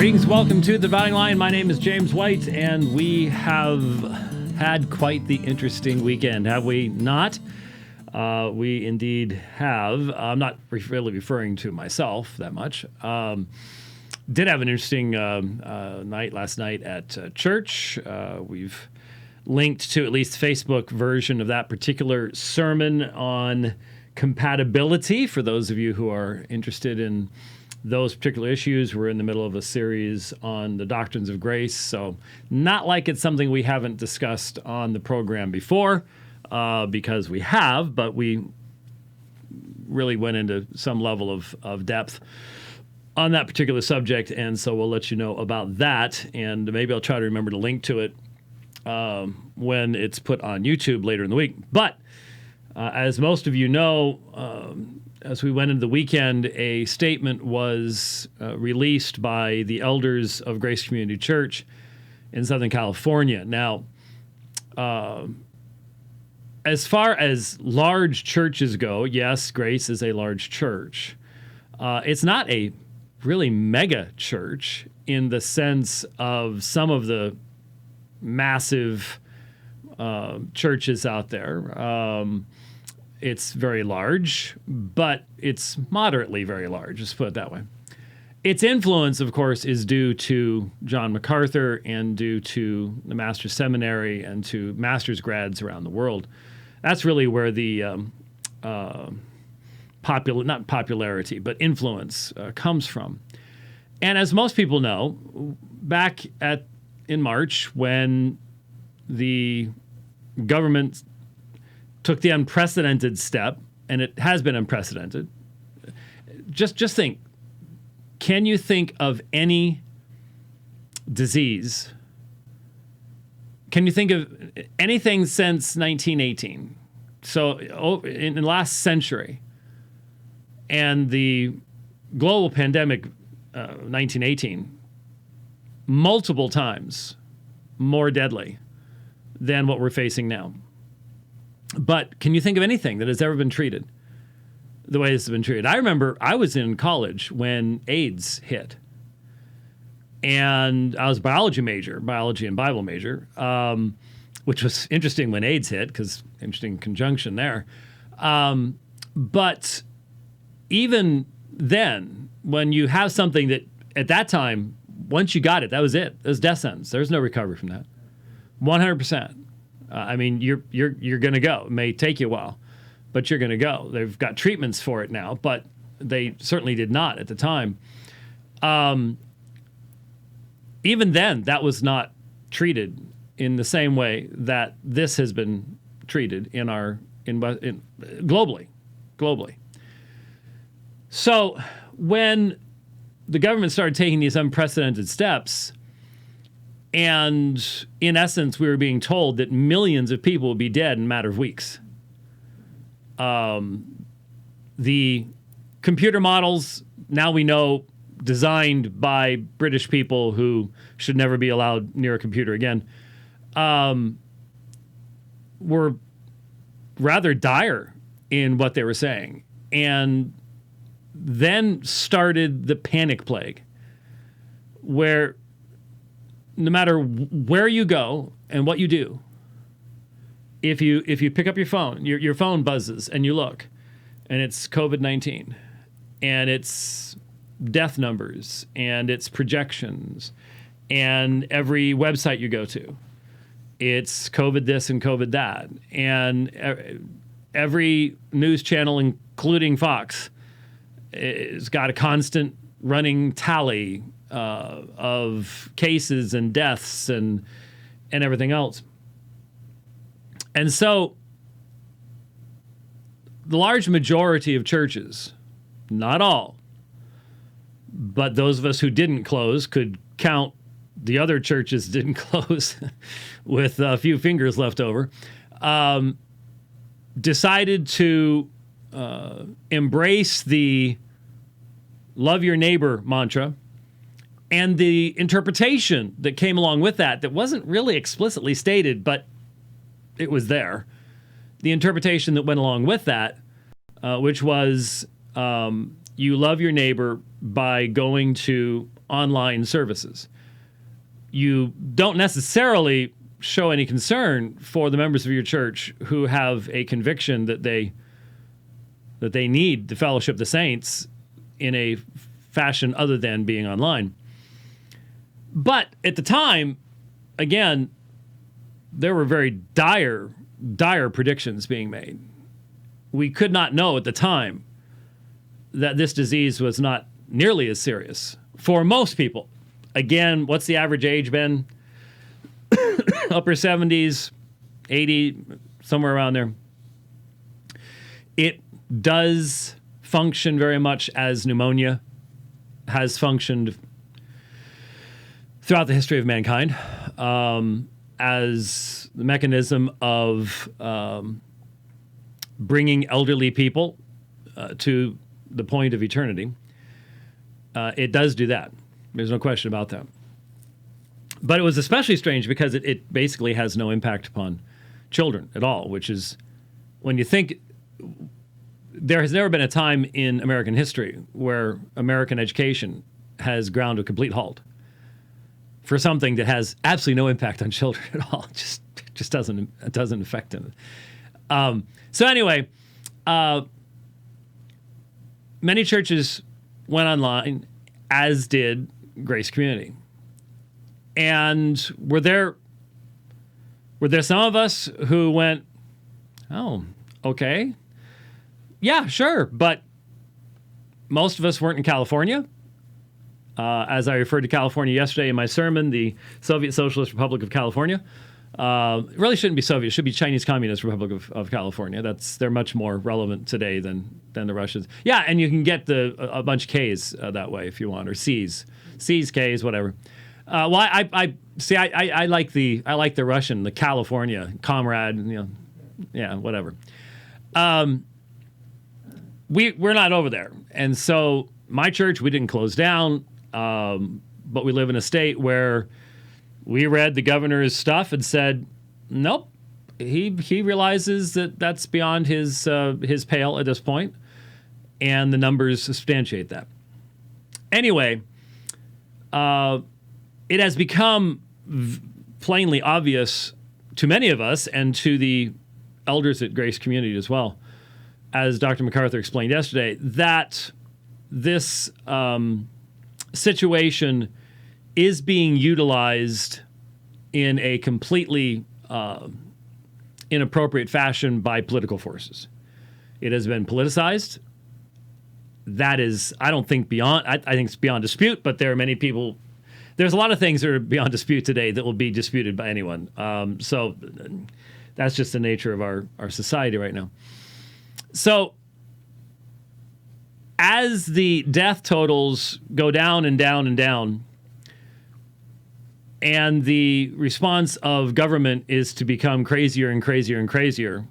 Greetings, welcome to The Dividing Line. My name is James White, and we have had quite the interesting weekend, have we not? We indeed have. I'm not really referring to myself that much. Did have an interesting night last night at church. We've linked to at least the Facebook version of that particular sermon on compatibility for those of you who are interested in those particular issues. We're in the middle of a series on the doctrines of grace, so not like it's something we haven't discussed on the program before, because we have, but we really went into some level of depth on that particular subject, and so we'll let you know about that, and maybe I'll try to remember to link to it when it's put on YouTube later in the week. But as most of you know, as we went into the weekend, a statement was released by the elders of Grace Community Church in Southern California. Now, as far as large churches go, yes, Grace is a large church. It's not a really mega church in the sense of some of the massive churches out there. It's very large, but it's moderately very large, just put it that way. Its influence, of course, is due to John MacArthur and due to the Master's Seminary and to master's grads around the world. That's really where the not popularity, but influence comes from. And as most people know, back in March, when the government took the unprecedented step, and it has been unprecedented. Just think, can you think of any disease? Can you think of anything since 1918? So in the last century, and the global pandemic, 1918, multiple times more deadly than what we're facing now. But can you think of anything that has ever been treated the way this has been treated? I remember I was in college when AIDS hit. And I was a biology and Bible major, which was interesting when AIDS hit, because interesting conjunction there. But even then, when you have something that at that time, once you got it, that was it. It was death sentence. There's no recovery from that. 100%. I mean, you're going to go. It may take you a while, but you're going to go. They've got treatments for it now, but they certainly did not at the time. Even then, that was not treated in the same way that this has been treated globally. So when the government started taking these unprecedented steps, and in essence, we were being told that millions of people would be dead in a matter of weeks. The computer models, now we know, designed by British people who should never be allowed near a computer again, were rather dire in what they were saying. And then started the panic plague, where no matter where you go and what you do, if you pick up your phone, your phone buzzes and you look, and it's COVID-19, and it's death numbers, and it's projections, and every website you go to, it's COVID this and COVID that, and every news channel, including Fox, has got a constant running tally of cases and deaths and everything else. And so the large majority of churches, not all, but those of us who didn't close could count the other churches didn't close with a few fingers left over, decided to embrace the love your neighbor mantra and the interpretation that came along with that wasn't really explicitly stated, but it was there. The interpretation that went along with that, which was you love your neighbor by going to online services. You don't necessarily show any concern for the members of your church who have a conviction that they need to fellowship the saints in a fashion other than being online. But at the time, again, there were very dire predictions being made. We could not know at the time that this disease was not nearly as serious for most people. Again, what's the average age, Ben? Upper 70s, 80, somewhere around there. It does function very much as pneumonia has functioned throughout the history of mankind, as the mechanism of bringing elderly people to the point of eternity. It does do that. There's no question about that. But it was especially strange because it basically has no impact upon children at all, which is, when you think, there has never been a time in American history where American education has ground to a complete halt for something that has absolutely no impact on children at all. It just doesn't affect them. So anyway, many churches went online, as did Grace Community. And were there some of us who went, oh, okay, yeah, sure, but most of us weren't in California. As I referred to California yesterday in my sermon, the Soviet Socialist Republic of California. It really shouldn't be Soviet. It should be Chinese Communist Republic of California. They're much more relevant today than the Russians. Yeah, and you can get a bunch of Ks that way if you want, or Cs, Ks, whatever. Well, I like the Russian, the California, comrade, yeah, whatever. We're not over there, and so my church, we didn't close down, but we live in a state where we read the governor's stuff and said, nope, he realizes that that's beyond his pale at this point, and the numbers substantiate that. Anyway, it has become plainly obvious to many of us and to the elders at Grace Community as well, as Dr. MacArthur explained yesterday, that this situation is being utilized in a completely inappropriate fashion by political forces. It has been politicized. That is, I don't think I think it's beyond dispute, but there are many people. There's a lot of things that are beyond dispute today that will be disputed by anyone. So that's just the nature of our society right now. So as the death totals go down and down and down, and the response of government is to become crazier and crazier and crazier,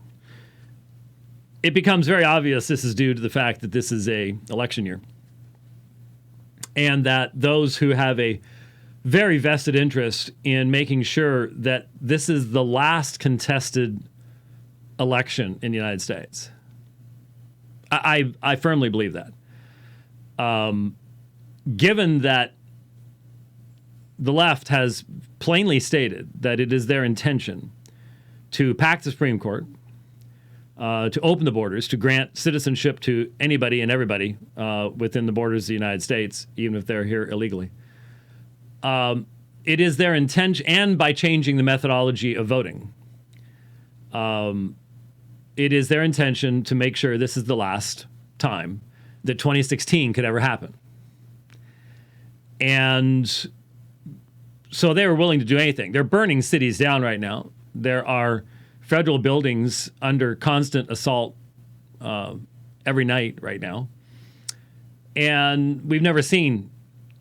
it becomes very obvious this is due to the fact that this is an election year, and that those who have a very vested interest in making sure that this is the last contested election in the United States. I firmly believe that. Given that the left has plainly stated that it is their intention to pack the Supreme Court, to open the borders, to grant citizenship to anybody and everybody within the borders of the United States, even if they're here illegally. It is their intention, and by changing the methodology of voting, it is their intention to make sure this is the last time that 2016 could ever happen. And so they were willing to do anything. They're burning cities down right now. There are federal buildings under constant assault every night right now. And we've never seen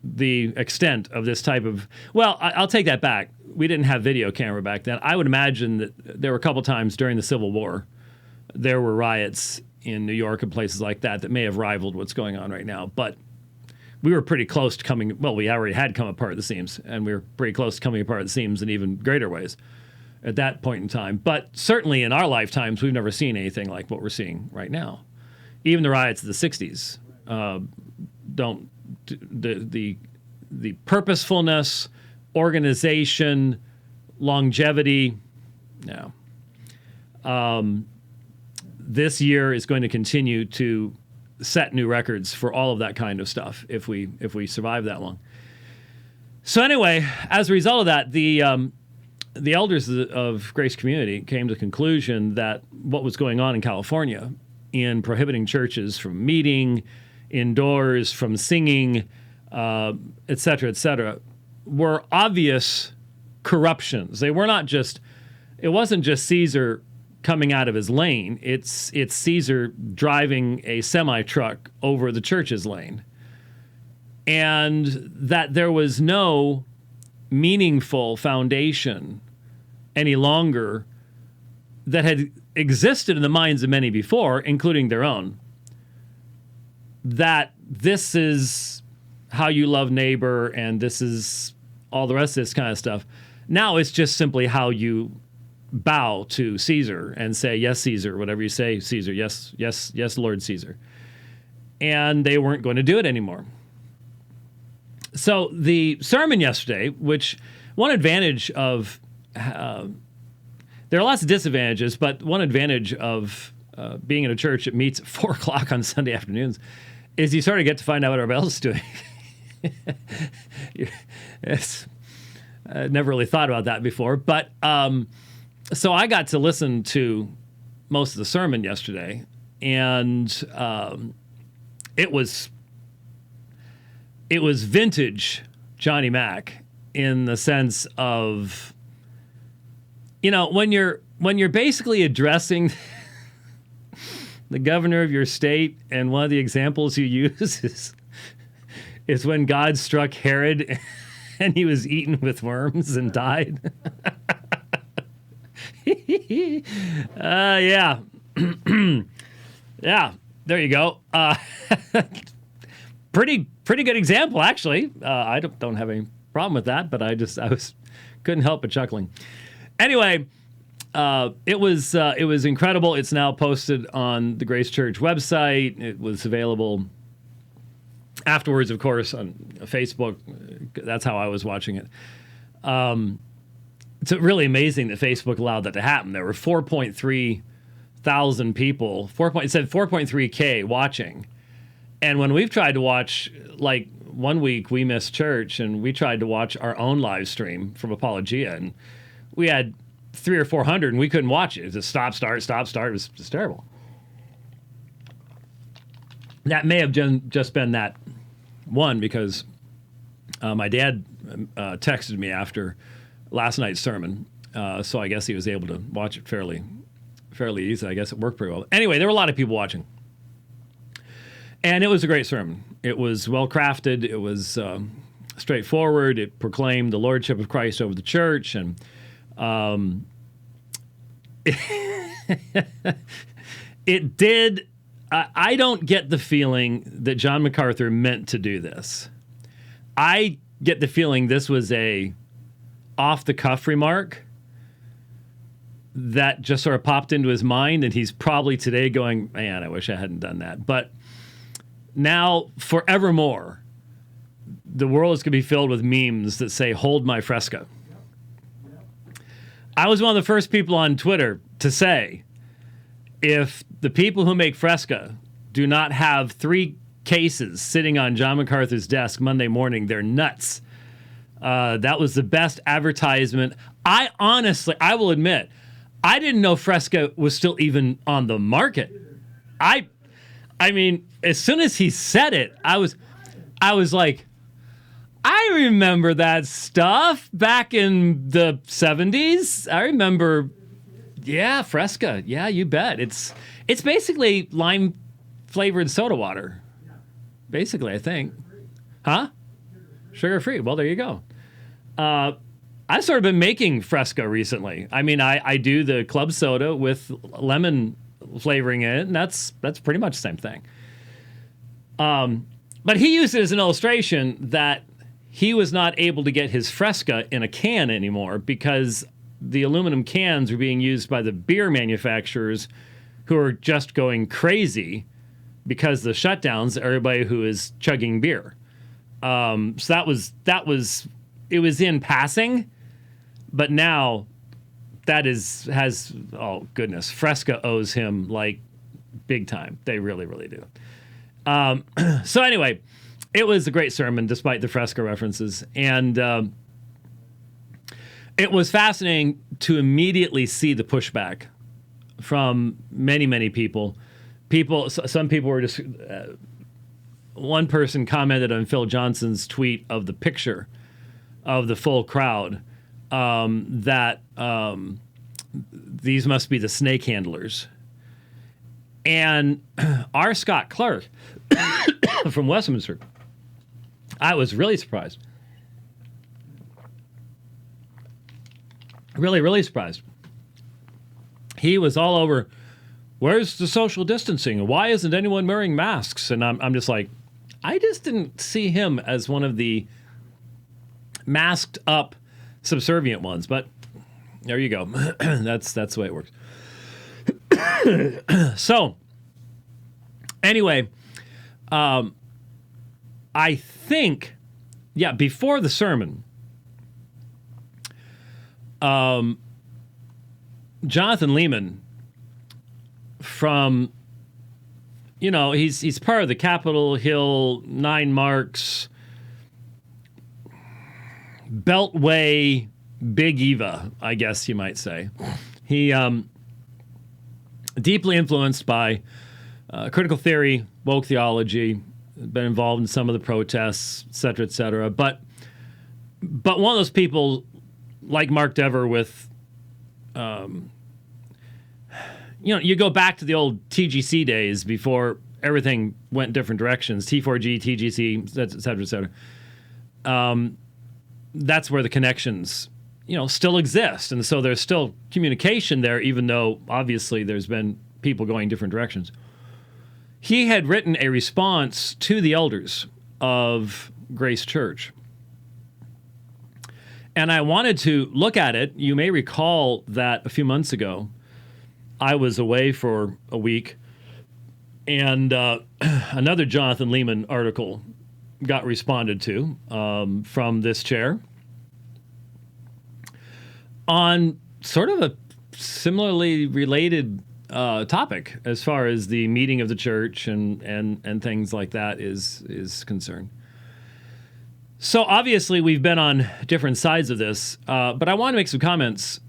the extent of this type of... Well, I'll take that back. We didn't have video camera back then. I would imagine that there were a couple times during the Civil War, there were riots in New York and places like that may have rivaled what's going on right now. But we were pretty close to coming... Well, we already had come apart at the seams, and we were pretty close to coming apart at the seams in even greater ways at that point in time. But certainly in our lifetimes, we've never seen anything like what we're seeing right now. Even the riots of the 60s the the purposefulness, organization, longevity. No. This year is going to continue to set new records for all of that kind of stuff if we survive that long. So anyway, as a result of that, the elders of Grace Community came to the conclusion that what was going on in California in prohibiting churches from meeting indoors, from singing, et cetera, were obvious corruptions. They were not just, it wasn't just Caesar coming out of his lane. It's Caesar driving a semi-truck over the church's lane. And that there was no meaningful foundation any longer that had existed in the minds of many before, including their own, that this is how you love neighbor and this is all the rest of this kind of stuff. Now it's just simply how you bow to Caesar and say, yes, Caesar, whatever you say, Caesar, yes, yes, yes, Lord Caesar. And they weren't going to do it anymore. So the sermon yesterday, which one advantage of, there are lots of disadvantages, but one advantage of being in a church that meets at 4 o'clock on Sunday afternoons is you sort of get to find out what everybody else is doing. I never really thought about that before, but so I got to listen to most of the sermon yesterday, and it was vintage Johnny Mac in the sense of, you know, when you're basically addressing the governor of your state, and one of the examples you use is when God struck Herod and he was eaten with worms and died. Yeah. Yeah, there you go. Pretty good example, actually. I don't have any problem with that, but couldn't help but chuckling. Anyway, it was incredible. It's now posted on the Grace Church website. It was available afterwards, of course, on Facebook. That's how I was watching it. It's really amazing that Facebook allowed that to happen. There were 4.3 thousand people, it said 4.3K watching. And when we've tried to watch, like one week we missed church and we tried to watch our own live stream from Apologia, and we had 300 or 400 and we couldn't watch it. It was just stop, start. It was just terrible. That may have just been that one because my dad texted me after last night's sermon, so I guess he was able to watch it fairly easy. I guess it worked pretty well. Anyway, there were a lot of people watching. And it was a great sermon. It was well crafted. It was straightforward. It proclaimed the lordship of Christ over the church. And it did. I don't get the feeling that John MacArthur meant to do this. I get the feeling this was a off-the-cuff remark that just sort of popped into his mind, and he's probably today going, man, I wish I hadn't done that. But now, forevermore, the world is going to be filled with memes that say, hold my Fresca. I was one of the first people on Twitter to say, if the people who make Fresca do not have 3 cases sitting on John MacArthur's desk Monday morning, they're nuts. That was the best advertisement. I will admit, I didn't know Fresca was still even on the market. I mean, as soon as he said it, I was like, I remember that stuff back in the 70s. I remember, yeah, Fresca. Yeah, you bet. It's basically lime flavored soda water. Basically, I think. Huh? Sugar free. Well, there you go. I've sort of been making Fresca recently. I mean, I do the club soda with lemon flavoring in it, and that's pretty much the same thing. But he used it as an illustration that he was not able to get his Fresca in a can anymore because the aluminum cans are being used by the beer manufacturers who are just going crazy because the shutdowns, everybody who is chugging beer. So it was in passing, but now oh goodness, Fresca owes him like big time. They really, really do. So anyway, it was a great sermon despite the Fresca references, and it was fascinating to immediately see the pushback from many, many people. Some people were just. One person commented on Phil Johnson's tweet of the picture of the full crowd that these must be the snake handlers. And our Scott Clark from Westminster, I was really surprised. Really, really surprised. He was all over, where's the social distancing? Why isn't anyone wearing masks? And I'm just like, I just didn't see him as one of the masked up subservient ones, but there you go. That's the way it works. So anyway, I think, before the sermon, Jonathan Leeman from, he's part of the Capitol Hill 9 Marks Beltway Big Eva, I guess you might say. He deeply influenced by critical theory, woke theology, been involved in some of the protests, et cetera, et cetera. But one of those people like Mark Dever with, you go back to the old TGC days before everything went different directions, T4G, TGC, et cetera, et cetera. That's where the connections, still exist. And so there's still communication there, even though obviously there's been people going different directions. He had written a response to the elders of Grace Church. And I wanted to look at it. You may recall that a few months ago, I was away for a week, and another Jonathan Leeman article got responded to from this chair on sort of a similarly related topic as far as the meeting of the church and things like that is concerned. So obviously we've been on different sides of this, but I want to make some comments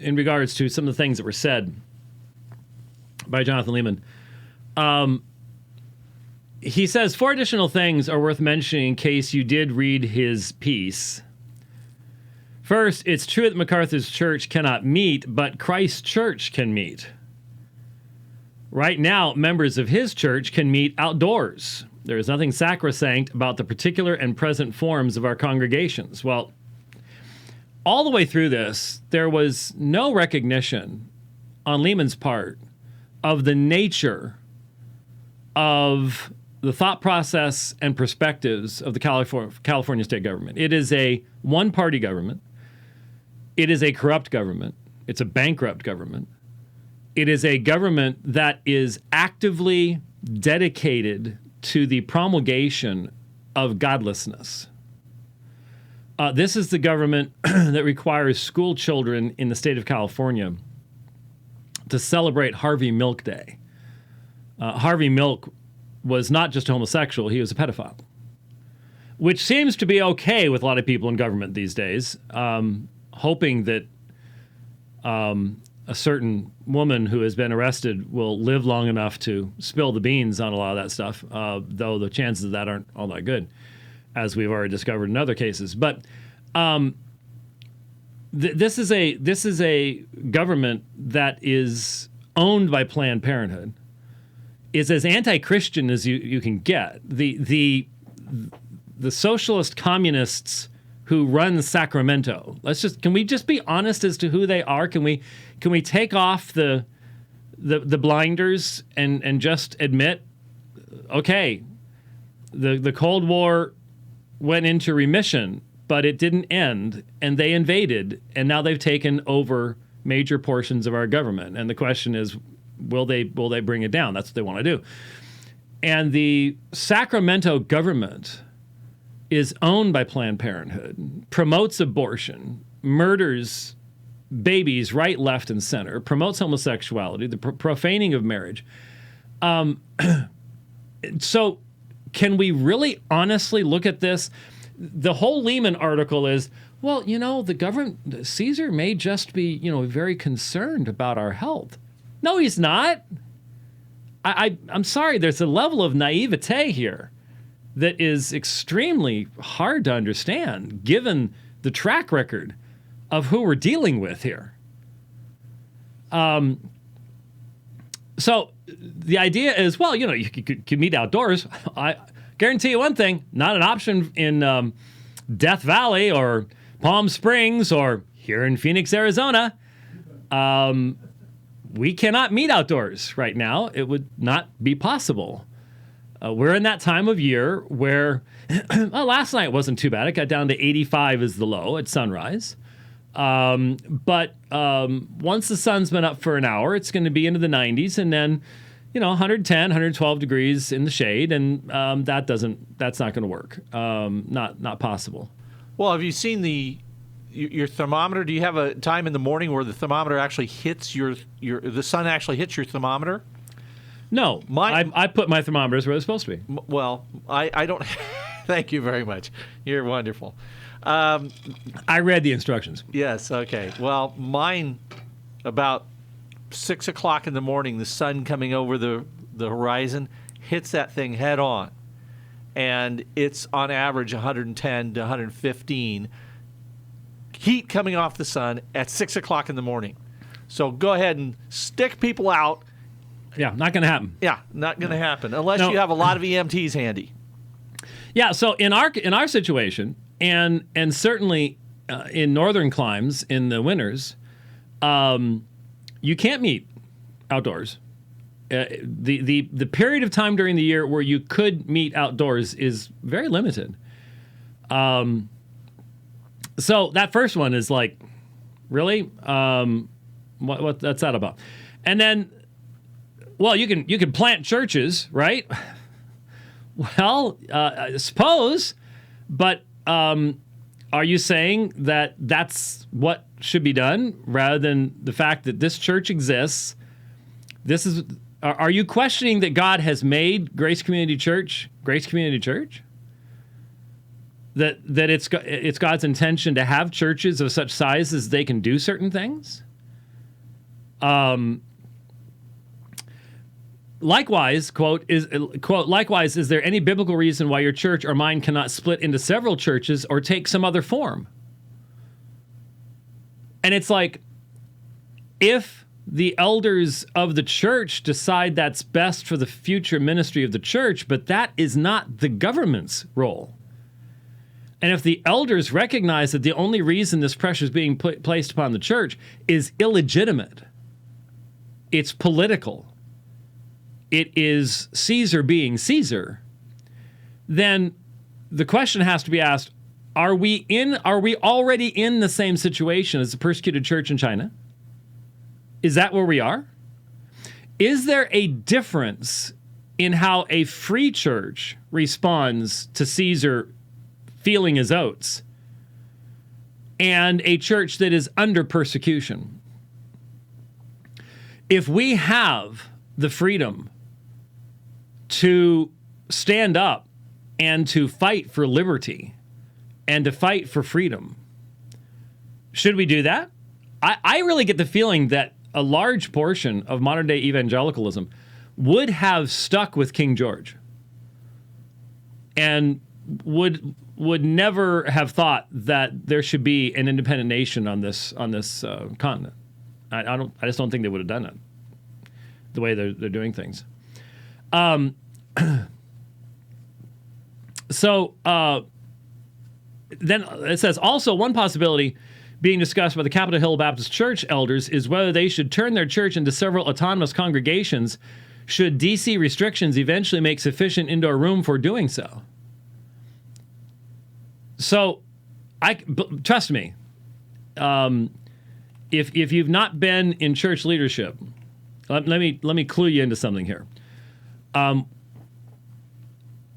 in regards to some of the things that were said by Jonathan Leeman. He says 4 additional things are worth mentioning in case you did read his piece. First, it's true that MacArthur's church cannot meet, but Christ's church can meet. Right now, members of his church can meet outdoors. There is nothing sacrosanct about the particular and present forms of our congregations. Well, all the way through this, there was no recognition on Leeman's part of the nature of the thought process and perspectives of the California state government. It is a one-party government. It is a corrupt government. It's a bankrupt government. It is a government that is actively dedicated to the promulgation of godlessness. This is the government that requires school children in the state of California to celebrate Harvey Milk Day. Harvey Milk was not just a homosexual, he was a pedophile, which seems to be okay with a lot of people in government these days, hoping that a certain woman who has been arrested will live long enough to spill the beans on a lot of that stuff, though the chances of that aren't all that good, as we've already discovered in other cases. But this is a government that is owned by Planned Parenthood, is as anti-Christian as you can get. The socialist communists who run Sacramento. Can we just be honest as to who they are? Can we take off the blinders and just admit, okay, the Cold War went into remission, but it didn't end, and they invaded, and now they've taken over major portions of our government. And the question is, will they bring it down? That's what they want to do. And the Sacramento government is owned by Planned Parenthood, promotes abortion, murders babies right, left, and center, promotes homosexuality, the profaning of marriage. So can we really honestly look at this? The whole Leeman article is, well, the government, Caesar may just be, very concerned about our health. No, he's not. I'm sorry, there's a level of naivete here that is extremely hard to understand, given the track record of who we're dealing with here. So the idea is, well, you could meet outdoors. I guarantee you one thing, not an option in Death Valley or Palm Springs or here in Phoenix, Arizona. We cannot meet outdoors right now. It would not be possible. We're in that time of year where, well, last night wasn't too bad. It got down to 85 is the low at sunrise. But once the sun's been up for an hour, it's going to be into the 90s, and then, 110, 112 degrees in the shade, and that's not going to work. Not possible. Well, have you seen your thermometer? Do you have a time in the morning where the thermometer actually hits the sun actually hits your thermometer? No, I put my thermometers where they're supposed to be. Well, I don't. Thank you very much. You're wonderful. I read the instructions. Yes, okay. Well, mine, about 6 o'clock in the morning, the sun coming over the horizon hits that thing head on. And it's on average 110 to 115 heat coming off the sun at 6 o'clock in the morning. So go ahead and stick people out. Yeah, not going to happen. Yeah, not going to happen unless you have a lot of EMTs handy. Yeah, so in our situation, and certainly in northern climes in the winters, you can't meet outdoors. The period of time during the year where you could meet outdoors is very limited. So that first one is like, really? What that's that about? And then, well, you can plant churches, right? Well, I suppose, but are you saying that that's what should be done rather than the fact that this church exists? Are you questioning that God has made Grace Community Church? That it's God's intention to have churches of such size as they can do certain things? Likewise, likewise, is there any biblical reason why your church or mine cannot split into several churches or take some other form? And it's like, if the elders of the church decide that's best for the future ministry of the church, but that is not the government's role. And if the elders recognize that the only reason this pressure is being placed upon the church is illegitimate, it's political, it is Caesar being Caesar, then the question has to be asked, are we already in the same situation as the persecuted church in China? Is that where we are? Is there a difference in how a free church responds to Caesar feeling his oats and a church that is under persecution? If we have the freedom to stand up and to fight for liberty and to fight for freedom, should we do that? I really get the feeling that a large portion of modern day evangelicalism would have stuck with King George and would never have thought that there should be an independent nation on this continent. I just don't think they would have done it the way they're doing things. So then it says, also one possibility being discussed by the Capitol Hill Baptist Church elders is whether they should turn their church into several autonomous congregations should DC restrictions eventually make sufficient indoor room for doing so. So, trust me, if you've not been in church leadership, let me clue you into something here.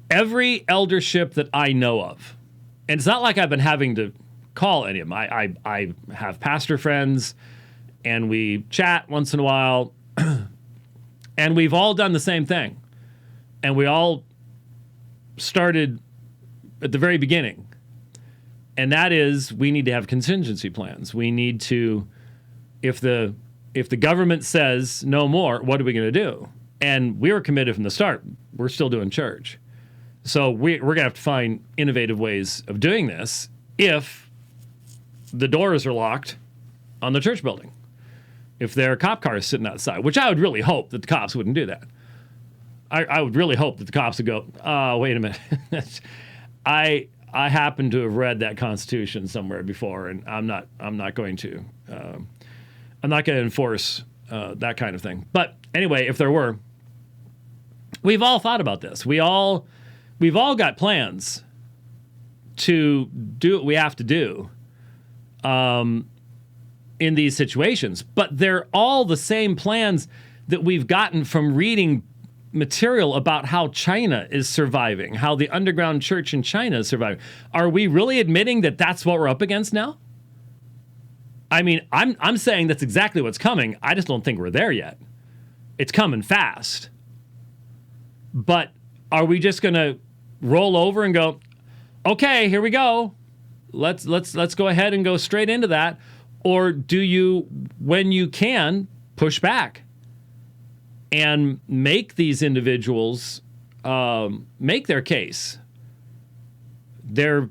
Every eldership that I know of And it's not like I've been having to call any of them. I have pastor friends, and we chat once in a while, and we've all done the same thing. And we all started at the very beginning. And that is, we need to have contingency plans. We need to, if the government says no more, what are we going to do? And we were committed from the start. We're still doing church. So we're going to have to find innovative ways of doing this if the doors are locked on the church building. If there are cop cars sitting outside, which I would really hope that the cops wouldn't do that. I would really hope that the cops would go, wait a minute. I happen to have read that Constitution somewhere before, and I'm not going to enforce that kind of thing. But anyway, if there were, we've all thought about this. We've all got plans to do what we have to do in these situations, but they're all the same plans that we've gotten from reading material about how China is surviving, how the underground church in China is surviving. Are we really admitting that that's what we're up against now? I mean, I'm saying that's exactly what's coming. I just don't think we're there yet. It's coming fast. But are we just going to roll over and go, okay, here we go. Let's go ahead and go straight into that? Or do you, when you can, push back and make these individuals make their case? There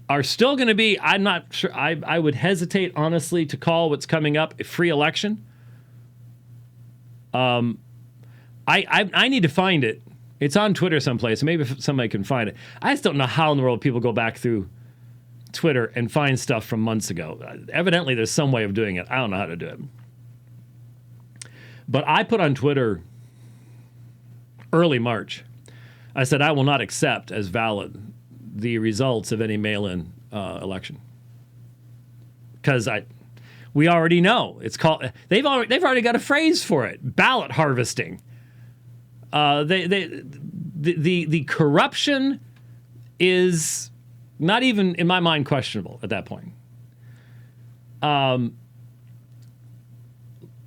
are still going to be, I'm not sure, I would hesitate, honestly, to call what's coming up a free election. I need to find it. It's on Twitter someplace. Maybe somebody can find it. I just don't know how in the world people go back through Twitter and find stuff from months ago. Evidently, there's some way of doing it. I don't know how to do it. But I put on Twitter early March, I said, I will not accept as valid the results of any mail-in election. Because we already know. It's called, they've already got a phrase for it, ballot harvesting. The corruption is not even, in my mind, questionable at that point.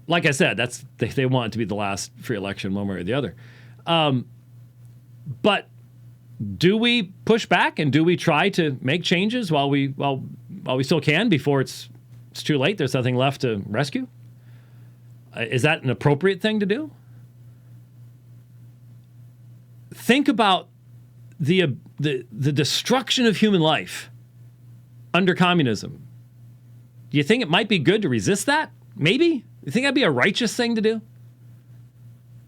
Like I said, they want it to be the last free election one way or the other. But do we push back and do we try to make changes while we still can before it's too late? There's nothing left to rescue. Is that an appropriate thing to do? Think about the destruction of human life under communism. Do you think it might be good to resist that? Maybe. You think that'd be a righteous thing to do?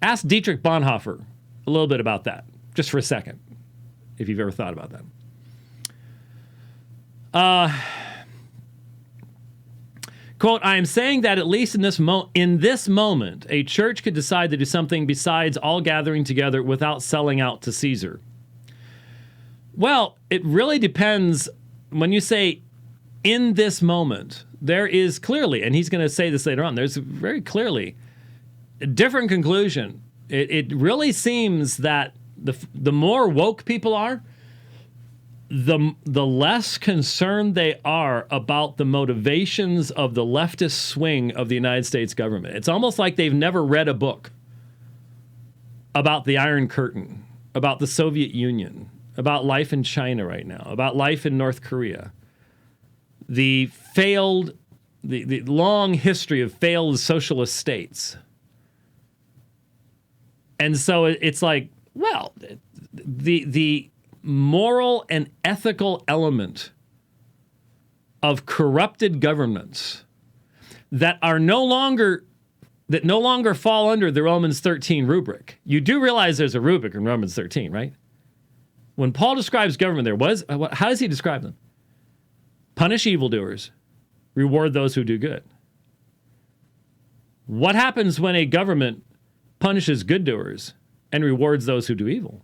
Ask Dietrich Bonhoeffer a little bit about that, just for a second, if you've ever thought about that. Quote, I am saying that at least in this moment, a church could decide to do something besides all gathering together without selling out to Caesar. Well, it really depends. When you say in this moment, there is clearly, and he's going to say this later on, there's very clearly a different conclusion. It really seems that the more woke people are, the less concerned they are about the motivations of the leftist swing of the United States government. It's almost like they've never read a book about the Iron Curtain, about the Soviet Union, about life in China right now, about life in North Korea. The long history of failed socialist states. And so it's like, well, the moral and ethical element of corrupted governments that no longer fall under the Romans 13 rubric. You do realize there's a rubric in Romans 13, right? When Paul describes government how does he describe them? Punish evildoers, reward those who do good. What happens when a government punishes good doers and rewards those who do evil?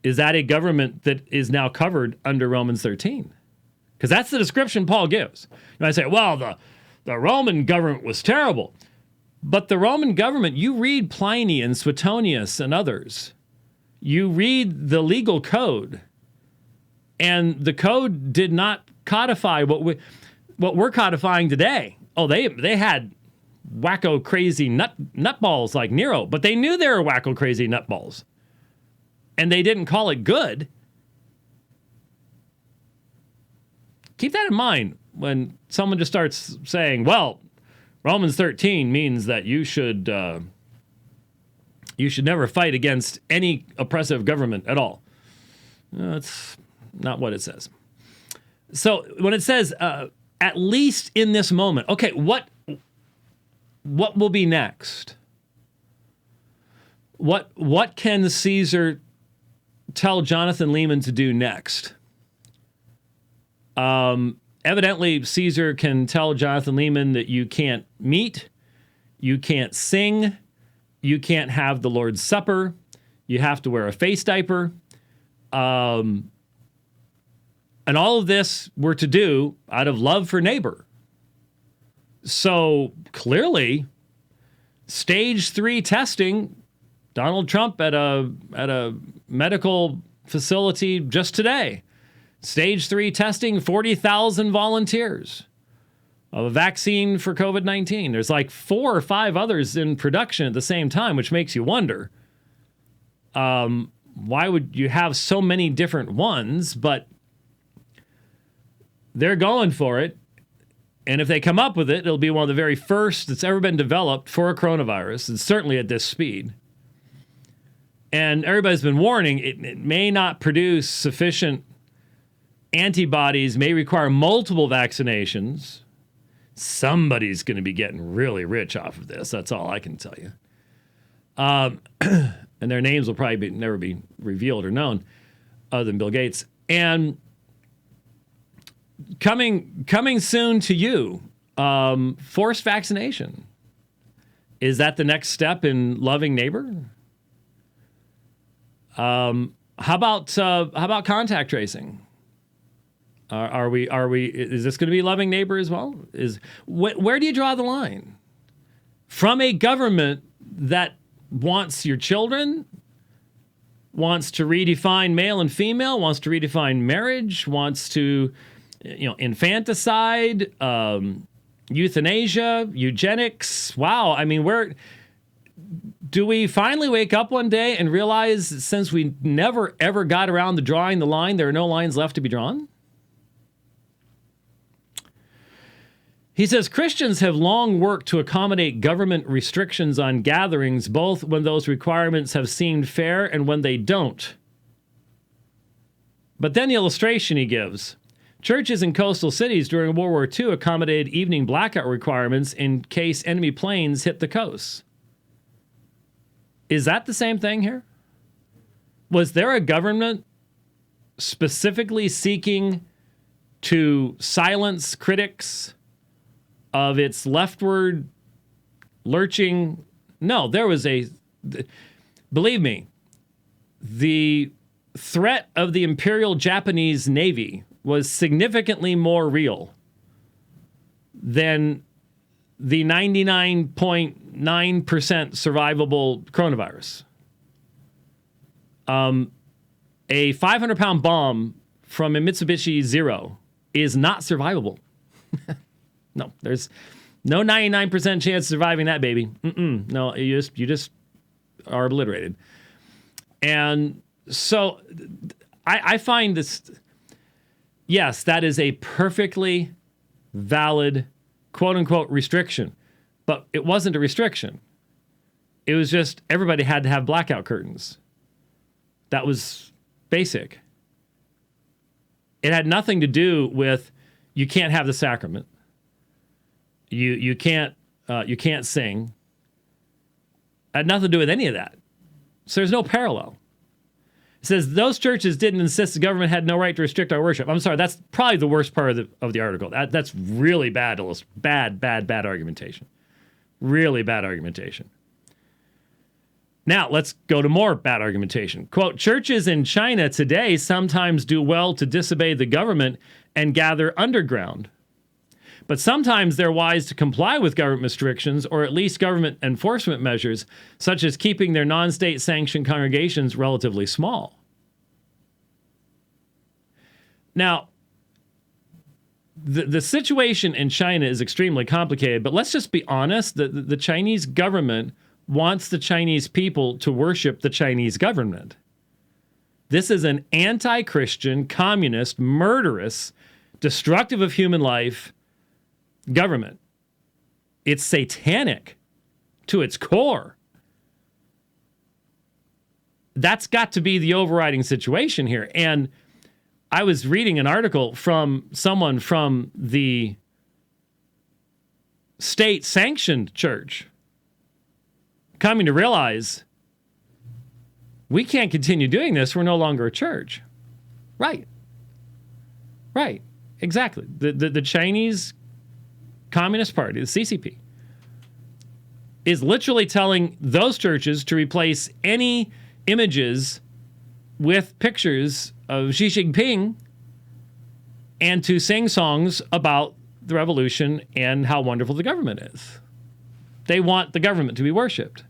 Is that a government that is now covered under Romans 13? Because that's the description Paul gives. And I say, well, the Roman government was terrible. But the Roman government, you read Pliny and Suetonius and others, you read the legal code, And the code did not codify what we're codifying today. Oh, they had wacko crazy nutballs like Nero, but they knew they were wacko crazy nutballs. And they didn't call it good. Keep that in mind when someone just starts saying, well, Romans 13 means that you should never fight against any oppressive government at all. That's not what it says. So when it says, at least in this moment, okay, what will be next? What can Caesar tell Jonathan Leeman to do next? Evidently, Caesar can tell Jonathan Leeman that you can't meet, you can't sing, you can't have the Lord's Supper, you have to wear a face diaper. And all of this we're to do out of love for neighbor. So clearly, stage 3 testing, Donald Trump at a medical facility just today. Stage 3 testing, 40,000 volunteers of a vaccine for COVID-19. There's like 4 or 5 others in production at the same time, which makes you wonder, why would you have so many different ones? But they're going for it. And if they come up with it, it'll be one of the very first that's ever been developed for a coronavirus, and certainly at this speed. And everybody's been warning it may not produce sufficient antibodies, may require multiple vaccinations. Somebody's going to be getting really rich off of this. That's all I can tell you. And their names will probably never be revealed or known other than Bill Gates. And coming soon to you, forced vaccination. Is that the next step in loving neighbor? How about contact tracing? Are we? Is this going to be loving neighbor as well? Where do you draw the line? From a government that wants your children, wants to redefine male and female, wants to redefine marriage, wants to, infanticide, euthanasia, eugenics. Wow. I mean, do we finally wake up one day and realize since we never, ever got around to drawing the line, there are no lines left to be drawn? He says, Christians have long worked to accommodate government restrictions on gatherings, both when those requirements have seemed fair and when they don't. But then the illustration he gives. Churches in coastal cities during World War II accommodated evening blackout requirements in case enemy planes hit the coast. Is that the same thing here? Was there a government specifically seeking to silence critics of its leftward lurching? No, there was believe me, the threat of the Imperial Japanese Navy was significantly more real than the 99.9% survivable coronavirus. A 500-pound bomb from a Mitsubishi Zero is not survivable. No, there's no 99% chance of surviving that baby. No, you just are obliterated. And so I find this, yes, that is a perfectly valid quote-unquote restriction. But it wasn't a restriction. It was just everybody had to have blackout curtains. That was basic. It had nothing to do with you can't have the sacrament. You can't sing. It had nothing to do with any of that. So there's no parallel. It says those churches didn't insist the government had no right to restrict our worship. I'm sorry, that's probably the worst part of the article. That's really bad argumentation. Really bad argumentation. Now, let's go to more bad argumentation. Quote, churches in China today sometimes do well to disobey the government and gather underground. But sometimes they're wise to comply with government restrictions or at least government enforcement measures, such as keeping their non-state sanctioned congregations relatively small. Now, the situation in China is extremely complicated, but let's just be honest. The Chinese government wants the Chinese people to worship the Chinese government. This is an anti-Christian, communist, murderous, destructive of human life government. It's satanic to its core. That's got to be the overriding situation here. And I was reading an article from someone from the state-sanctioned church coming to realize we can't continue doing this. We're no longer a church. Right. Right. Exactly. The Chinese Communist Party, the CCP, is literally telling those churches to replace any images with pictures of Xi Jinping and to sing songs about the revolution and how wonderful the government is. They want the government to be worshipped.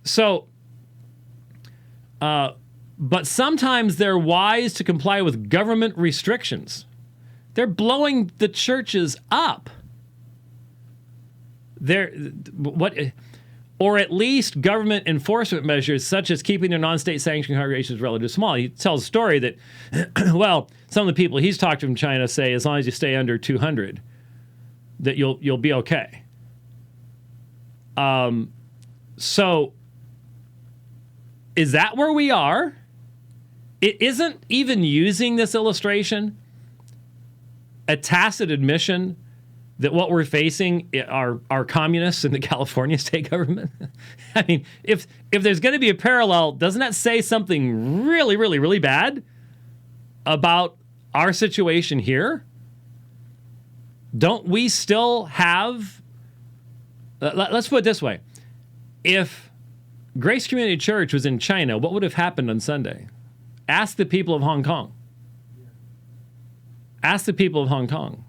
So, but sometimes they're wise to comply with government restrictions. They're blowing the churches up. Or at least government enforcement measures such as keeping their non-state sanctioned congregations relatively small. He tells a story that, well, some of the people he's talked to from China say as long as you stay under 200, that you'll be okay. So is that where we are? It isn't even using this illustration a tacit admission that what we're facing are communists in the California state government? I mean, if there's going to be a parallel, doesn't that say something really, really, really bad about our situation here? Don't we still have... let's put it this way. If Grace Community Church was in China, what would have happened on Sunday? Ask the people of Hong Kong. Ask the people of Hong Kong.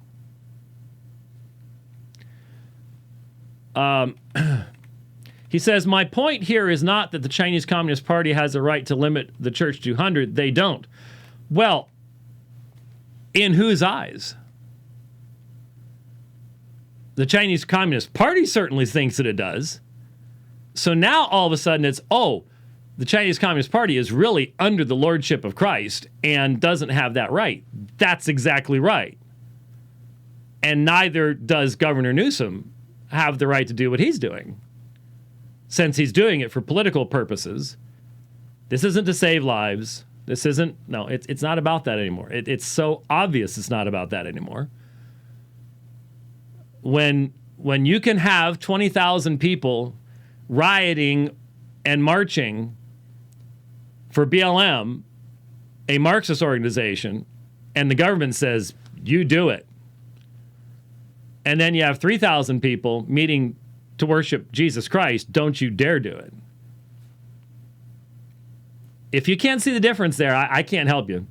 He says, my point here is not that the Chinese Communist Party has a right to limit the church to 200. They don't. Well, in whose eyes? The Chinese Communist Party certainly thinks that it does. So now all of a sudden it's, the Chinese Communist Party is really under the lordship of Christ and doesn't have that right. That's exactly right. And neither does Governor Newsom have the right to do what he's doing, since he's doing it for political purposes. This isn't to save lives. This isn't, no, it's not about that anymore. It's so obvious it's not about that anymore. When you can have 20,000 people rioting and marching for BLM, a Marxist organization, and the government says, you do it. And then you have 3,000 people meeting to worship Jesus Christ, don't you dare do it. If you can't see the difference there, I can't help you.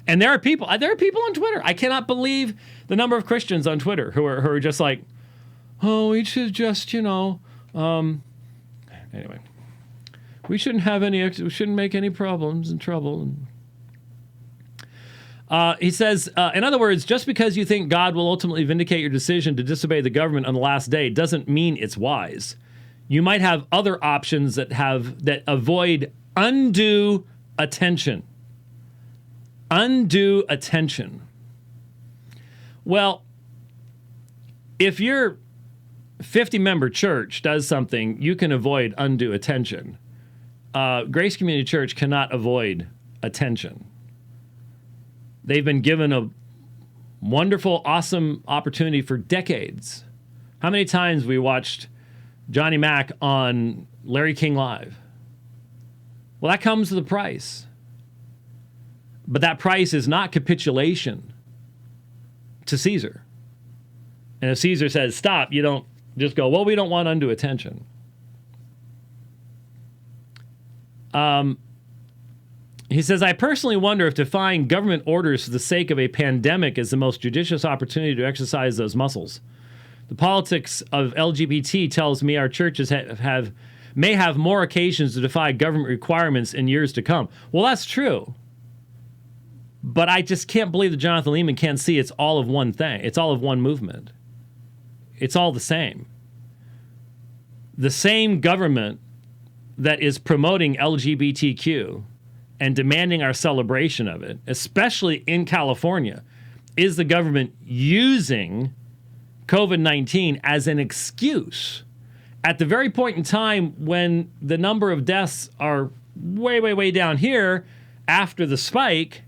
And there are people on Twitter. I cannot believe the number of Christians on Twitter who are just like, we should just, anyway. We shouldn't make any problems and trouble. He says, in other words, just because you think God will ultimately vindicate your decision to disobey the government on the last day doesn't mean it's wise. You might have other options that avoid undue attention. Undue attention. Well, if your 50-member church does something, you can avoid undue attention. Grace Community Church cannot avoid attention. They've been given a wonderful, awesome opportunity for decades. How many times we watched Johnny Mac on Larry King Live? Well, that comes with a price. But that price is not capitulation to Caesar. And if Caesar says stop, you don't just go, well, we don't want undue attention. He says, I personally wonder if defying government orders for the sake of a pandemic is the most judicious opportunity to exercise those muscles. The politics of LGBT tells me our churches may have more occasions to defy government requirements in years to come. Well, that's true. But I just can't believe that Jonathan Leeman can't see it's all of one thing. It's all of one movement. It's all the same. The same government that is promoting LGBTQ and demanding our celebration of it, especially in California, is the government using COVID-19 as an excuse at the very point in time when the number of deaths are way, way, way down here after the spike,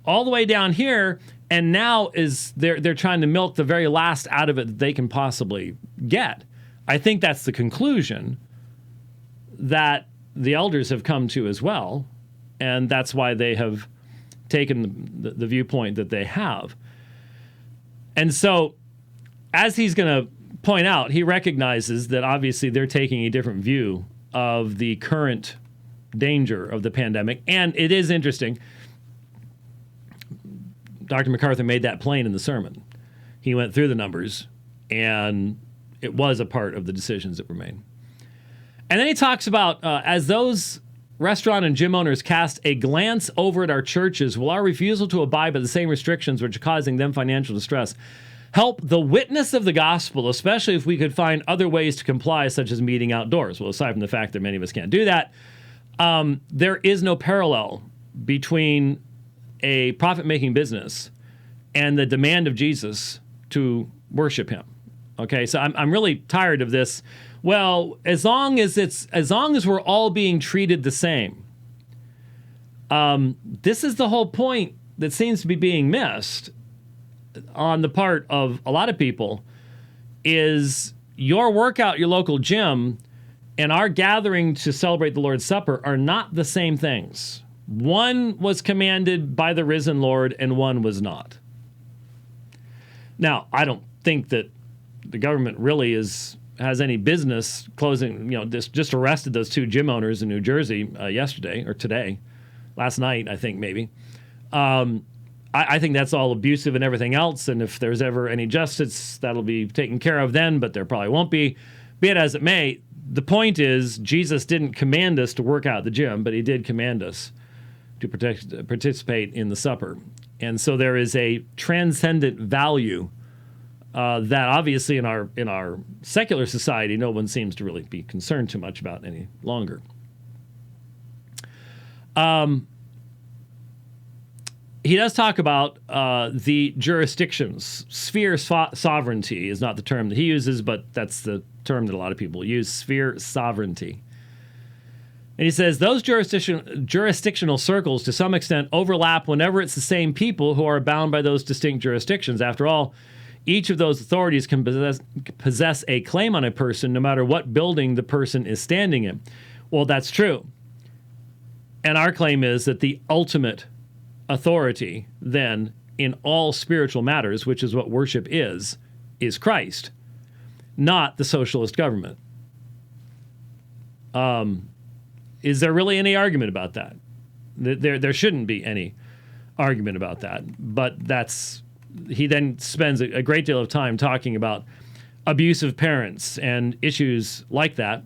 all the way down here, and now they're trying to milk the very last out of it that they can possibly get. I think that's the conclusion that the elders have come to as well, and that's why they have taken the viewpoint that they have. And so, as he's going to point out, he recognizes that obviously they're taking a different view of the current danger of the pandemic. And it is interesting. Dr. MacArthur made that plain in the sermon. He went through the numbers, and it was a part of the decisions that were made. And then he talks about, as those restaurant and gym owners cast a glance over at our churches, will our refusal to abide by the same restrictions which are causing them financial distress help the witness of the gospel, especially if we could find other ways to comply, such as meeting outdoors? Well, aside from the fact that many of us can't do that, there is no parallel between a profit-making business and the demand of Jesus to worship him. Okay, so I'm really tired of this. Well, as long as we're all being treated the same, this is the whole point that seems to be being missed on the part of a lot of people, is your workout, your local gym, and our gathering to celebrate the Lord's Supper are not the same things. One was commanded by the risen Lord and one was not. Now, I don't think that the government really has any business closing, just arrested those two gym owners in New Jersey yesterday or today, last night, I think maybe. I think that's all abusive and everything else. And if there's ever any justice, that'll be taken care of then, but there probably won't be. Be it as it may, the point is Jesus didn't command us to work out at the gym, but he did command us to participate in the supper. And so there is a transcendent value that obviously in our secular society, no one seems to really be concerned too much about any longer. He does talk about the jurisdictions. Sphere sovereignty is not the term that he uses, but that's the term that a lot of people use, sphere sovereignty. And he says, those jurisdictional circles to some extent overlap whenever it's the same people who are bound by those distinct jurisdictions. After all, each of those authorities can possess a claim on a person no matter what building the person is standing in. Well, that's true. And our claim is that the ultimate authority then in all spiritual matters, which is what worship is Christ, not the socialist government. Is there really any argument about that? There shouldn't be any argument about that. But he then spends a great deal of time talking about abusive parents and issues like that,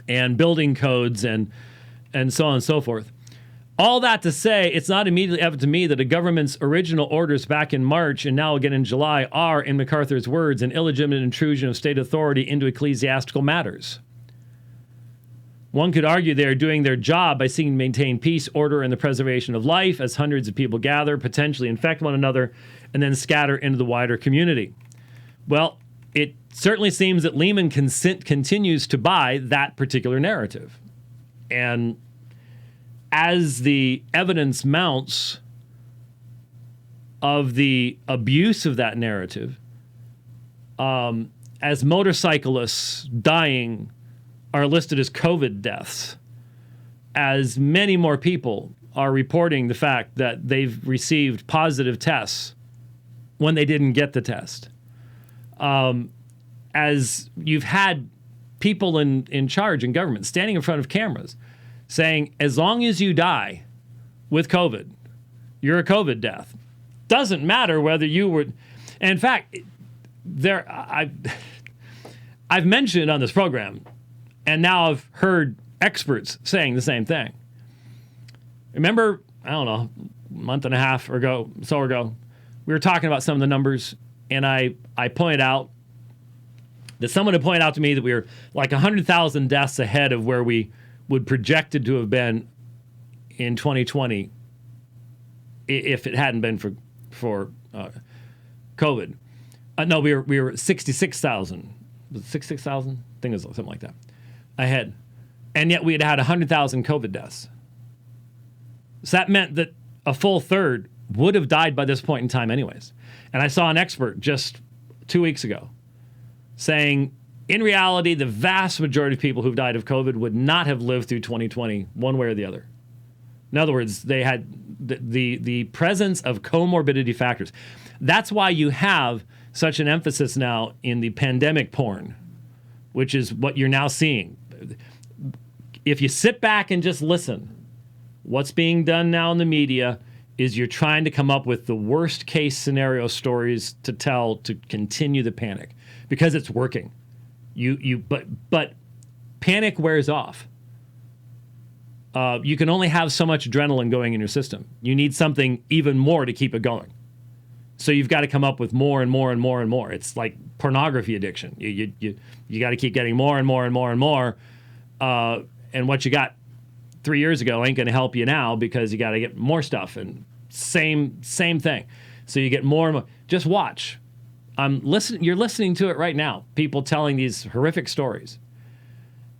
and building codes and so on and so forth. All that to say, it's not immediately evident to me that the government's original orders back in March and now again in July are, in MacArthur's words, an illegitimate intrusion of state authority into ecclesiastical matters. One could argue they are doing their job by seeking to maintain peace, order, and the preservation of life as hundreds of people gather, potentially infect one another, and then scatter into the wider community. Well, it certainly seems that Leeman continues to buy that particular narrative. And as the evidence mounts of the abuse of that narrative, as motorcyclists dying are listed as COVID deaths, as many more people are reporting the fact that they've received positive tests when they didn't get the test, as you've had people in charge in government standing in front of cameras saying, as long as you die with COVID, you're a COVID death. Doesn't matter whether you were. And in fact, I've mentioned on this program, and now I've heard experts saying the same thing. Remember, I don't know, a month and a half ago, we were talking about some of the numbers, and I pointed out that someone had pointed out to me that we were like 100,000 deaths ahead of where we would projected to have been in 2020 if it hadn't been for COVID. No, we were 66,000. Was it 66,000? I think it was something like that ahead. And yet we had 100,000 COVID deaths. So that meant that a full third would have died by this point in time anyways. And I saw an expert just 2 weeks ago saying, in reality, the vast majority of people who've died of COVID would not have lived through 2020 one way or the other. In other words, they had the presence of comorbidity factors. That's why you have such an emphasis now in the pandemic porn, which is what you're now seeing. If you sit back and just listen, what's being done now in the media is you're trying to come up with the worst case scenario stories to tell to continue the panic because it's working. But panic wears off. You can only have so much adrenaline going in your system. You need something even more to keep it going. So you've got to come up with more and more and more and more. It's like pornography addiction. You got to keep getting more and more and more and more. And what you got 3 years ago ain't going to help you now because you got to get more stuff and same thing. So you get more and more. Just watch. You're listening to it right now. People telling these horrific stories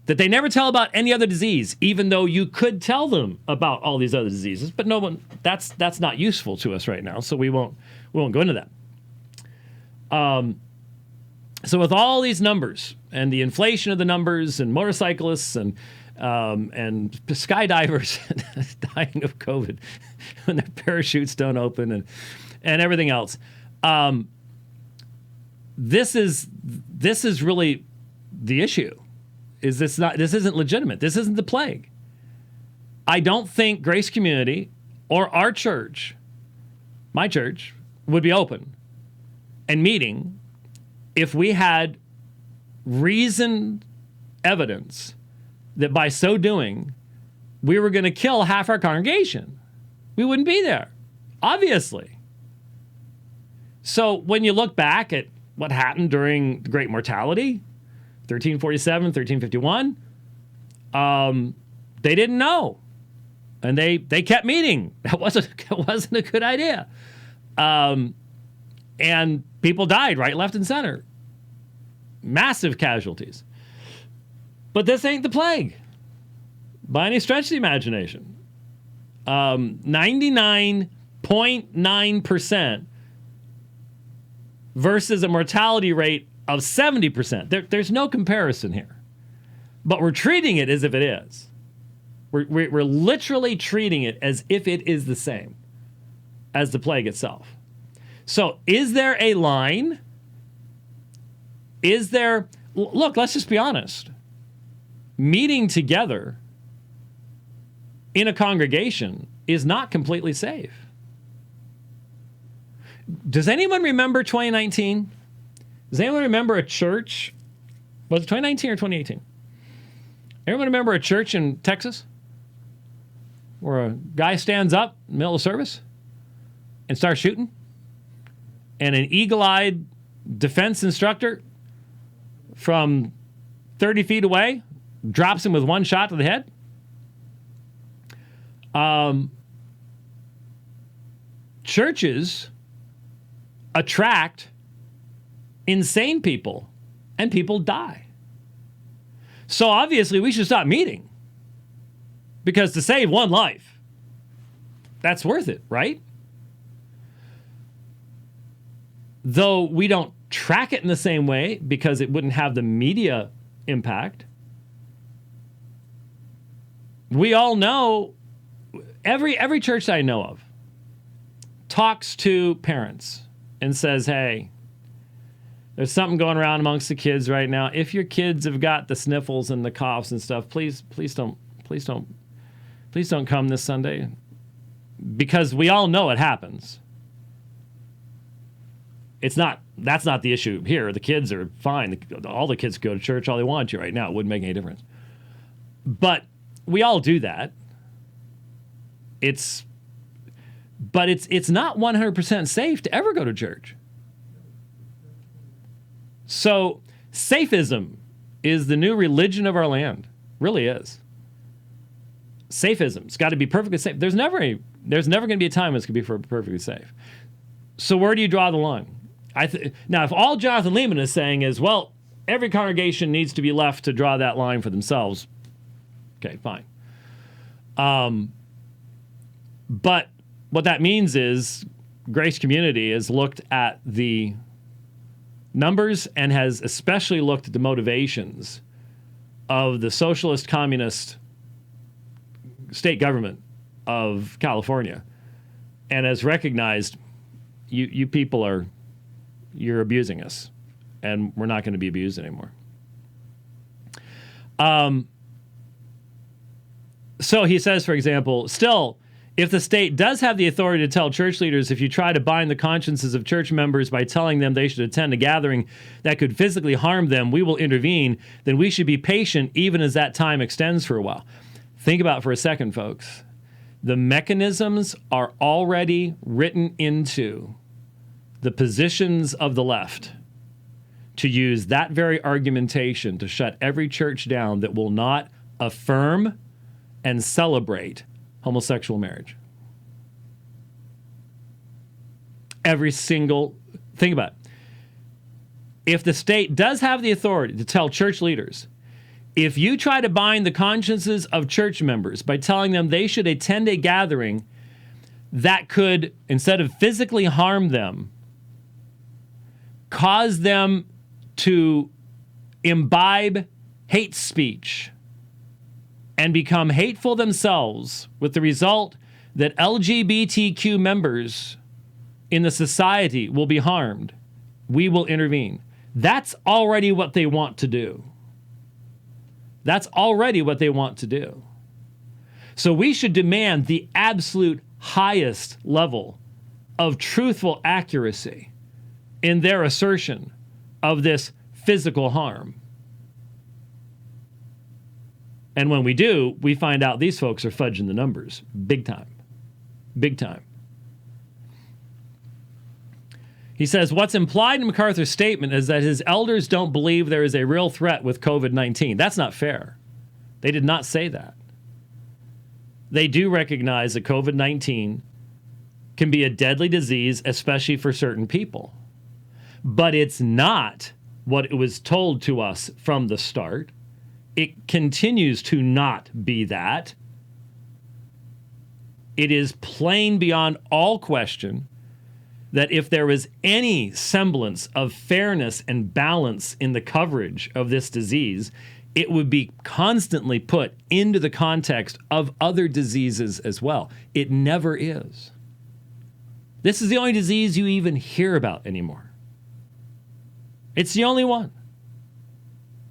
that they never tell about any other disease, even though you could tell them about all these other diseases. But no one. That's not useful to us right now. So we won't go into that. So with all these numbers and the inflation of the numbers and motorcyclists and skydivers dying of COVID when their parachutes don't open and everything else. This is really the issue. This isn't legitimate. This isn't the plague. I don't think Grace Community or our church, my church, would be open and meeting if we had reasoned evidence that by so doing, we were going to kill half our congregation. We wouldn't be there, obviously. So when you look back at what happened during the Great Mortality, 1347, 1351, they didn't know. And they kept meeting. That wasn't a good idea. And people died right, left, and center. Massive casualties. But this ain't the plague by any stretch of the imagination. 99.9% versus a mortality rate of 70%. There's no comparison here. But we're treating it as if it is. We're literally treating it as if it is the same as the plague itself. So is there a line? Look, let's just be honest. Meeting together in a congregation is not completely safe. Does anyone remember 2019? Does anyone remember a church? Was it 2019 or 2018? Anyone remember a church in Texas where a guy stands up in the middle of service and starts shooting? And an eagle-eyed defense instructor from 30 feet away drops him with one shot to the head? Churches attract insane people, and people die. So obviously we should stop meeting, because to save one life, that's worth it, right? Though we don't track it in the same way because it wouldn't have the media impact. We all know, every church I know of talks to parents and says, hey, there's something going around amongst the kids right now. If your kids have got the sniffles and the coughs and stuff, please don't come this Sunday, because we all know it happens. That's not the issue here. The kids are fine. All the kids go to church all they want to right now. It wouldn't make any difference. But we all do that. But it's not 100% safe to ever go to church. So safism is the new religion of our land. Really is. Safism. It's got to be perfectly safe. There's never going to be a time when it's going to be perfectly safe. So where do you draw the line? Now, if all Jonathan Leeman is saying is, well, every congregation needs to be left to draw that line for themselves, okay, fine. But what that means is Grace Community has looked at the numbers and has especially looked at the motivations of the socialist communist state government of California and has recognized you people you're abusing us and we're not going to be abused anymore. So he says, for example, still, if the state does have the authority to tell church leaders if you try to bind the consciences of church members by telling them they should attend a gathering that could physically harm them, we will intervene, then we should be patient even as that time extends for a while. Think about it for a second, folks. The mechanisms are already written into the positions of the left to use that very argumentation to shut every church down that will not affirm and celebrate homosexual marriage. Every single, think about it. If the state does have the authority to tell church leaders, if you try to bind the consciences of church members by telling them they should attend a gathering that could, instead of physically harm them, cause them to imbibe hate speech and become hateful themselves, with the result that LGBTQ members in the society will be harmed, we will intervene. That's already what they want to do. That's already what they want to do. So we should demand the absolute highest level of truthful accuracy in their assertion of this physical harm. And when we do, we find out these folks are fudging the numbers. Big time. Big time. He says, what's implied in MacArthur's statement is that his elders don't believe there is a real threat with COVID-19. That's not fair. They did not say that. They do recognize that COVID-19 can be a deadly disease, especially for certain people. But it's not what it was told to us from the start. It continues to not be that. It is plain beyond all question that if there was any semblance of fairness and balance in the coverage of this disease, it would be constantly put into the context of other diseases as well. It never is. This is the only disease you even hear about anymore. It's the only one.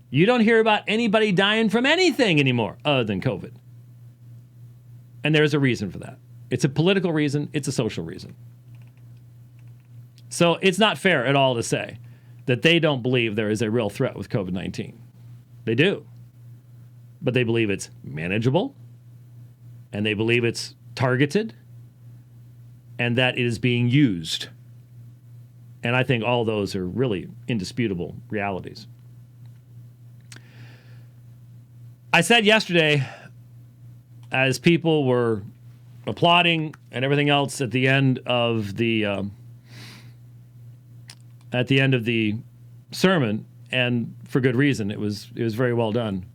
You don't hear about anybody dying from anything anymore other than COVID. And there's a reason for that. It's a political reason. It's a social reason. So it's not fair at all to say that they don't believe there is a real threat with COVID-19. They do. But they believe it's manageable, and they believe it's targeted, and that it is being used. And I think all those are really indisputable realities. I said yesterday, as people were applauding and everything else at the end of the sermon, and for good reason, it was very well done.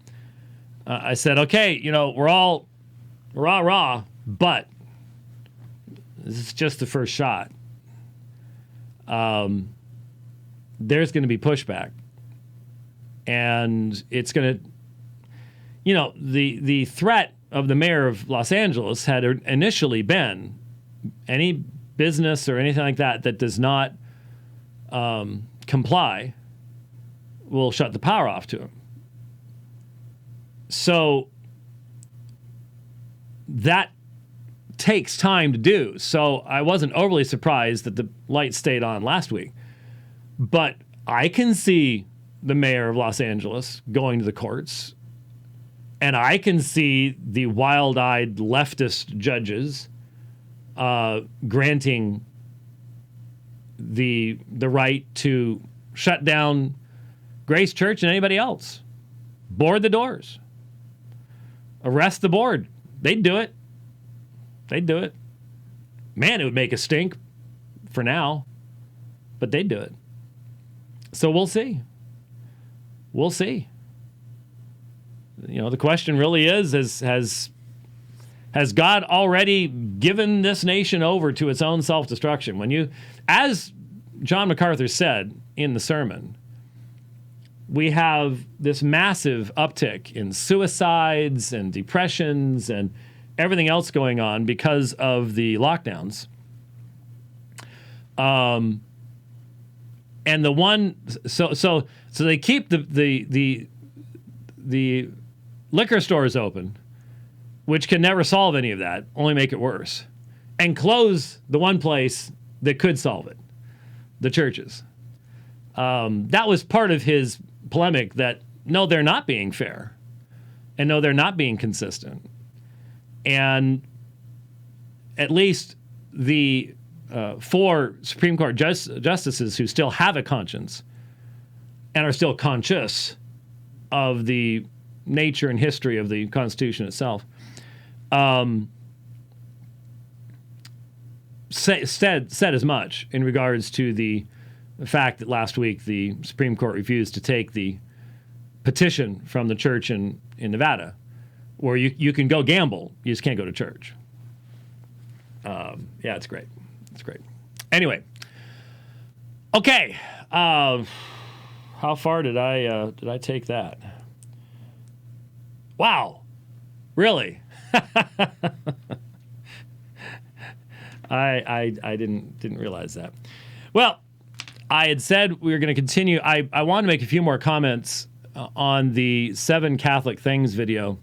I said, okay, we're all rah, but this is just the first shot. There's going to be pushback, and it's going to, the threat of the mayor of Los Angeles had initially been any business or anything like that that does not comply will shut the power off to him. So that takes time to do. So I wasn't overly surprised that the lights stayed on last week. But I can see the mayor of Los Angeles going to the courts And I can see the wild-eyed leftist judges granting the right to shut down Grace Church and anybody else. Board the doors. Arrest the board. They'd do it. They'd do it. Man, it would make a stink for now, but they'd do it. So we'll see. We'll see. You know, the question really is has God already given this nation over to its own self-destruction? When you, as John MacArthur said in the sermon, we have this massive uptick in suicides and depressions and everything else going on because of the lockdowns. And the one, so they keep the liquor stores open, which can never solve any of that, only make it worse, and close the one place that could solve it, the churches. That was part of his polemic that, no, they're not being fair, and no, they're not being consistent. And at least the 4 Supreme Court justices who still have a conscience and are still conscious of the nature and history of the Constitution itself, said as much in regards to the fact that last week the Supreme Court refused to take the petition from the church in Nevada, where you can go gamble, you just can't go to church. Yeah, it's great. It's great. Anyway, okay. How far did I take that? Wow, really? I didn't realize that. Well, I had said we were going to continue. I want to make a few more comments on the 7 Catholic Things video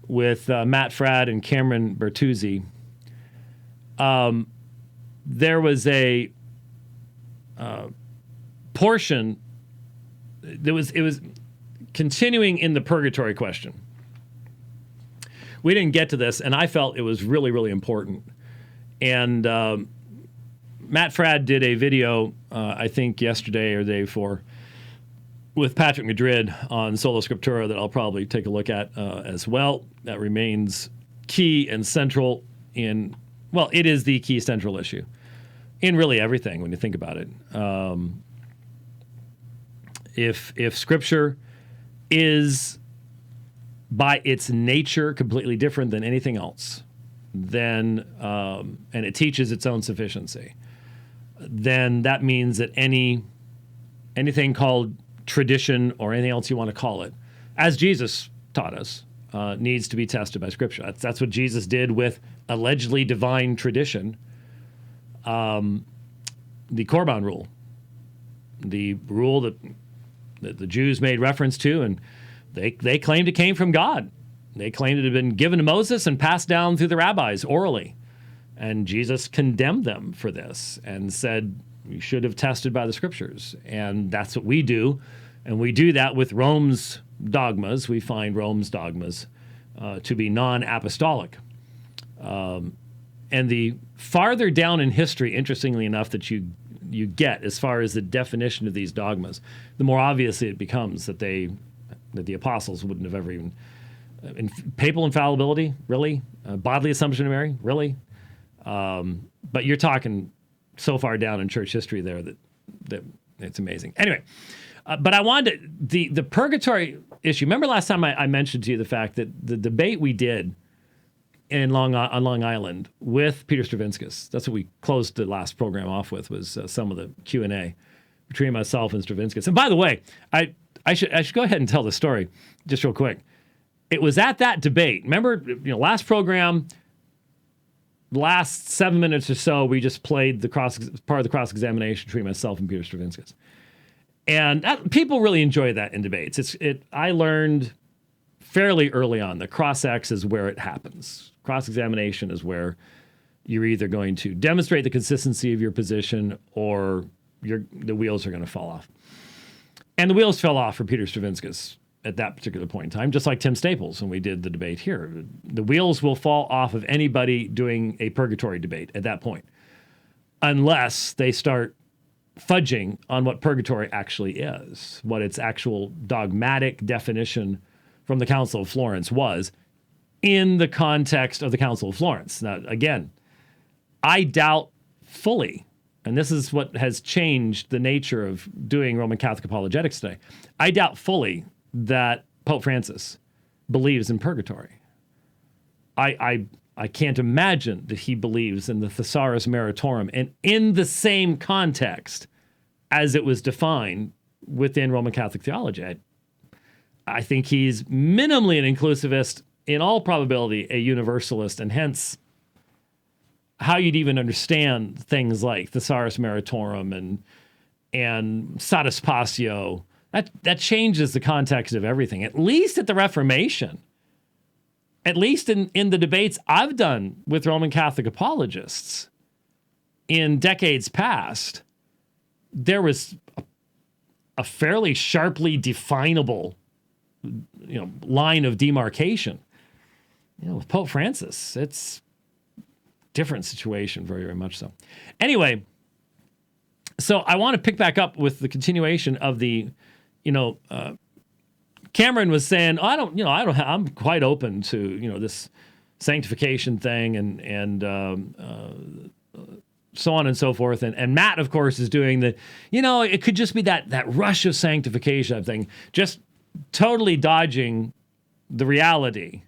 with Matt Fradd and Cameron Bertuzzi. There was a portion. It was continuing in the purgatory question. We didn't get to this, and I felt it was really, really important. And Matt Fradd did a video, I think yesterday or the day before, with Patrick Madrid on Sola Scriptura that I'll probably take a look at as well. That remains key and central in, well, it is the key central issue in really everything when you think about it. If Scripture is by its nature completely different than anything else, then and it teaches its own sufficiency, then that means that anything called tradition or anything else you want to call it, as Jesus taught us, needs to be tested by Scripture. That's what Jesus did with allegedly divine tradition, the Korban rule, the rule that the Jews made reference to, and they claimed it came from God. They claimed it had been given to Moses and passed down through the rabbis orally. And Jesus condemned them for this and said, you should have tested by the Scriptures. And that's what we do. And we do that with Rome's dogmas. We find Rome's dogmas to be non-apostolic. And the farther down in history, interestingly enough, that you get as far as the definition of these dogmas, the more obvious it becomes that the apostles wouldn't have ever even... papal infallibility, really? Bodily assumption of Mary, really? But you're talking so far down in church history there that it's amazing. Anyway, but I wanted the purgatory issue. Remember last time I mentioned to you the fact that the debate we did on Long Island with Peter Stravinskas, that's what we closed the last program off with, was some of the Q&A between myself and Stravinskas. And by the way, I should go ahead and tell the story just real quick. It was at that debate. Remember, last program, last 7 minutes or so, we just played part of the cross-examination between myself and Peter Stravinskas. And people really enjoy that in debates. I learned fairly early on that cross-ex is where it happens. Cross-examination is where you're either going to demonstrate the consistency of your position or the wheels are going to fall off. And the wheels fell off for Peter Stravinskas at that particular point in time, just like Tim Staples when we did the debate here. The wheels will fall off of anybody doing a purgatory debate at that point, unless they start fudging on what purgatory actually is, what its actual dogmatic definition from the Council of Florence was in the context of the Council of Florence. Now, again, I doubt fully, and this is what has changed the nature of doing Roman Catholic apologetics today, I doubt fully that Pope Francis believes in purgatory. I can't imagine that he believes in the Thesaurus Maritorum and in the same context as it was defined within Roman Catholic theology. I think he's minimally an inclusivist, in all probability a universalist, and hence how you'd even understand things like Thesaurus Maritorum and Satis Patio. That changes the context of everything, at least at the Reformation. At least in the debates I've done with Roman Catholic apologists in decades past, there was a fairly sharply definable, line of demarcation. With Pope Francis, it's a different situation, very, very much so. Anyway, so I want to pick back up with the continuation of the, Cameron was saying, I'm quite open to, this sanctification thing and so on and so forth. And Matt, of course, is doing the, it could just be that rush of sanctification thing, just totally dodging the reality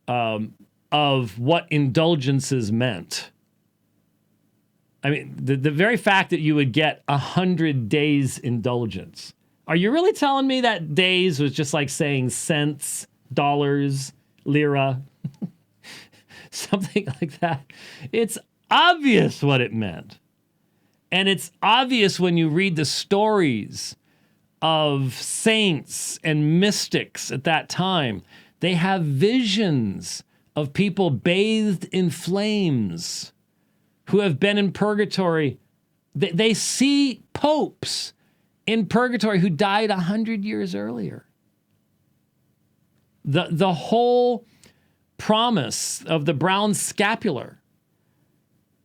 of what indulgences meant. I mean, the very fact that you would get 100 days indulgence. Are you really telling me that days was just like saying cents, dollars, lira, something like that? It's obvious what it meant. And it's obvious when you read the stories of saints and mystics at that time. They have visions of people bathed in flames who have been in purgatory. They see popes in purgatory who died 100 years earlier. The whole promise of the brown scapular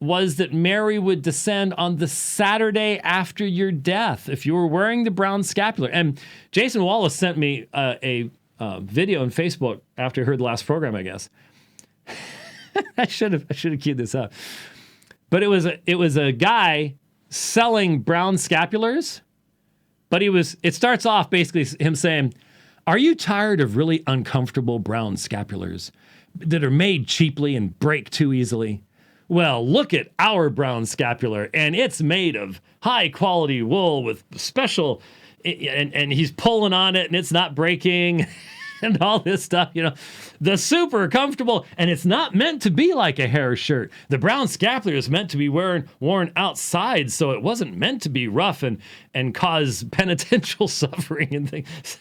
was that Mary would descend on the Saturday after your death if you were wearing the brown scapular. And Jason Wallace sent me a video on Facebook after he heard the last program, I guess. I should have queued this up. But it was a guy selling brown scapulars, but it starts off basically him saying, "Are you tired of really uncomfortable brown scapulars that are made cheaply and break too easily? Well, look at our brown scapular, and it's made of high quality wool with special," and he's pulling on it and it's not breaking and all this stuff, the super comfortable, and it's not meant to be like a hair shirt. The brown scapular is meant to be worn outside, so it wasn't meant to be rough and cause penitential suffering and things.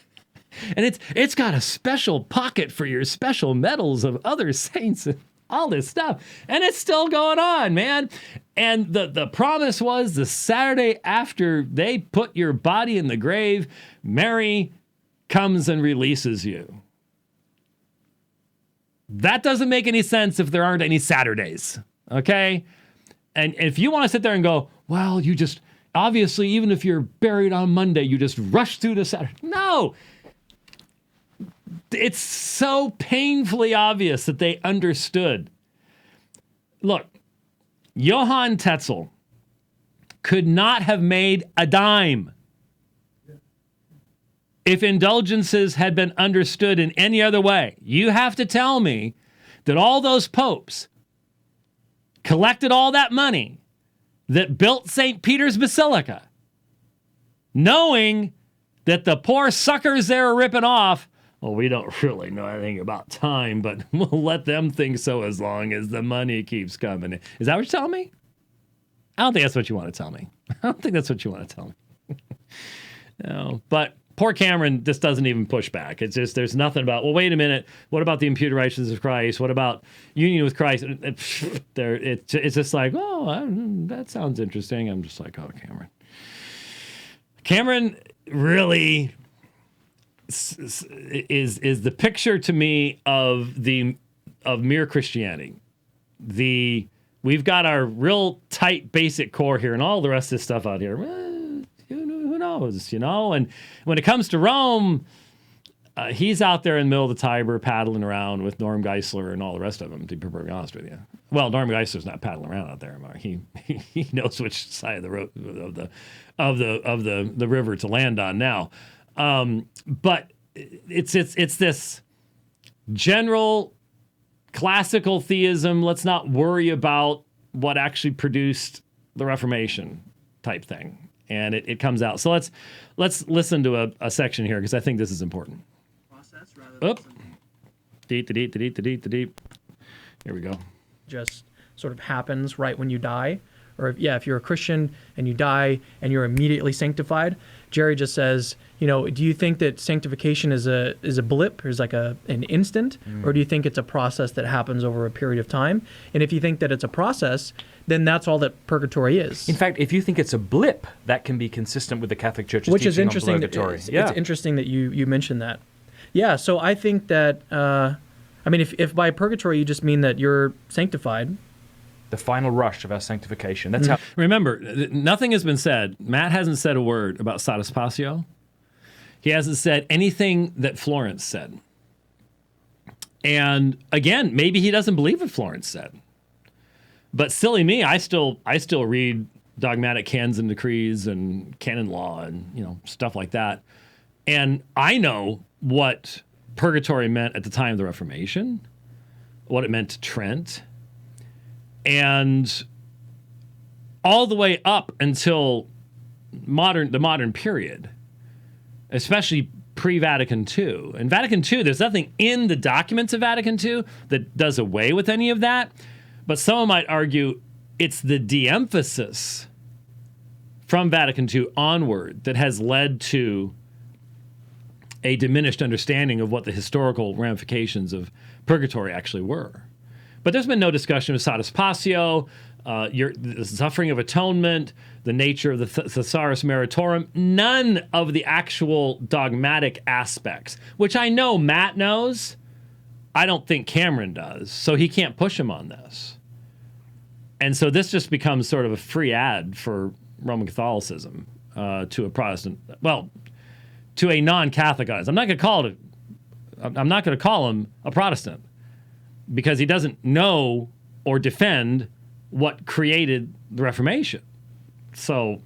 And it's got a special pocket for your special medals of other saints and all this stuff. And it's still going on, man. And the promise was the Saturday after they put your body in the grave, Mary comes and releases you. That doesn't make any sense if there aren't any Saturdays, okay? And if you want to sit there and go, well, you just, obviously, even if you're buried on Monday, you just rush through to Saturday. No! It's so painfully obvious that they understood. Look, Johann Tetzel could not have made a dime if indulgences had been understood in any other way. You have to tell me that all those popes collected all that money that built St. Peter's Basilica, knowing that the poor suckers they were ripping off, well, we don't really know anything about time, but we'll let them think so as long as the money keeps coming in. Is that what you're telling me? I don't think that's what you want to tell me. I don't think that's what you want to tell me. No, but poor Cameron just doesn't even push back. It's just, there's nothing about, well, wait a minute, what about the imputed righteousness of Christ? What about union with Christ? It's just like, oh, that sounds interesting. I'm just like, oh, Cameron really is the picture to me of mere Christianity. We've got our real tight basic core here, and all the rest of this stuff out here. Who knows, And when it comes to Rome, he's out there in the middle of the Tiber paddling around with Norm Geisler and all the rest of them. To be perfectly honest with you, well, Norm Geisler's not paddling around out there anymore. He knows which side of the road of the river to land on now. But it's this general classical theism. Let's not worry about what actually produced the Reformation type thing, and it comes out. So let's listen to a section here because I think this is important. Process rather than Deep. Here we go. just sort of happens right when you die. Or if you're a Christian and you die and you're immediately sanctified, Jerry just says, do you think that sanctification is a blip, or is like an instant, or do you think it's a process that happens over a period of time? And if you think that it's a process, then that's all that purgatory is. In fact, if you think it's a blip, that can be consistent with the Catholic Church's Which teaching is interesting. on purgatory. It's interesting that you mentioned that. Yeah, so I think that, if by purgatory you just mean that you're sanctified. The final rush of our sanctification. That's how. Remember, nothing has been said. Matt hasn't said a word about Satispatio. He hasn't said anything that Florence said. And again, maybe he doesn't believe what Florence said. But silly me, I still read dogmatic canons and decrees and canon law and stuff like that. And I know what purgatory meant at the time of the Reformation, what it meant to Trent, and all the way up until the modern period, especially pre-Vatican II. And Vatican II, there's nothing in the documents of Vatican II that does away with any of that. But someone might argue it's the de-emphasis from Vatican II onward that has led to a diminished understanding of what the historical ramifications of purgatory actually were. But there's been no discussion of Satispatio, the suffering of atonement, the nature of the Thesaurus Meritorum, none of the actual dogmatic aspects, which I know Matt knows. I don't think Cameron does, so he can't push him on this. And so this just becomes sort of a free ad for Roman Catholicism to a Protestant, to a non-Catholic audience. I'm not going to call him a Protestant, because he doesn't know or defend what created the Reformation. So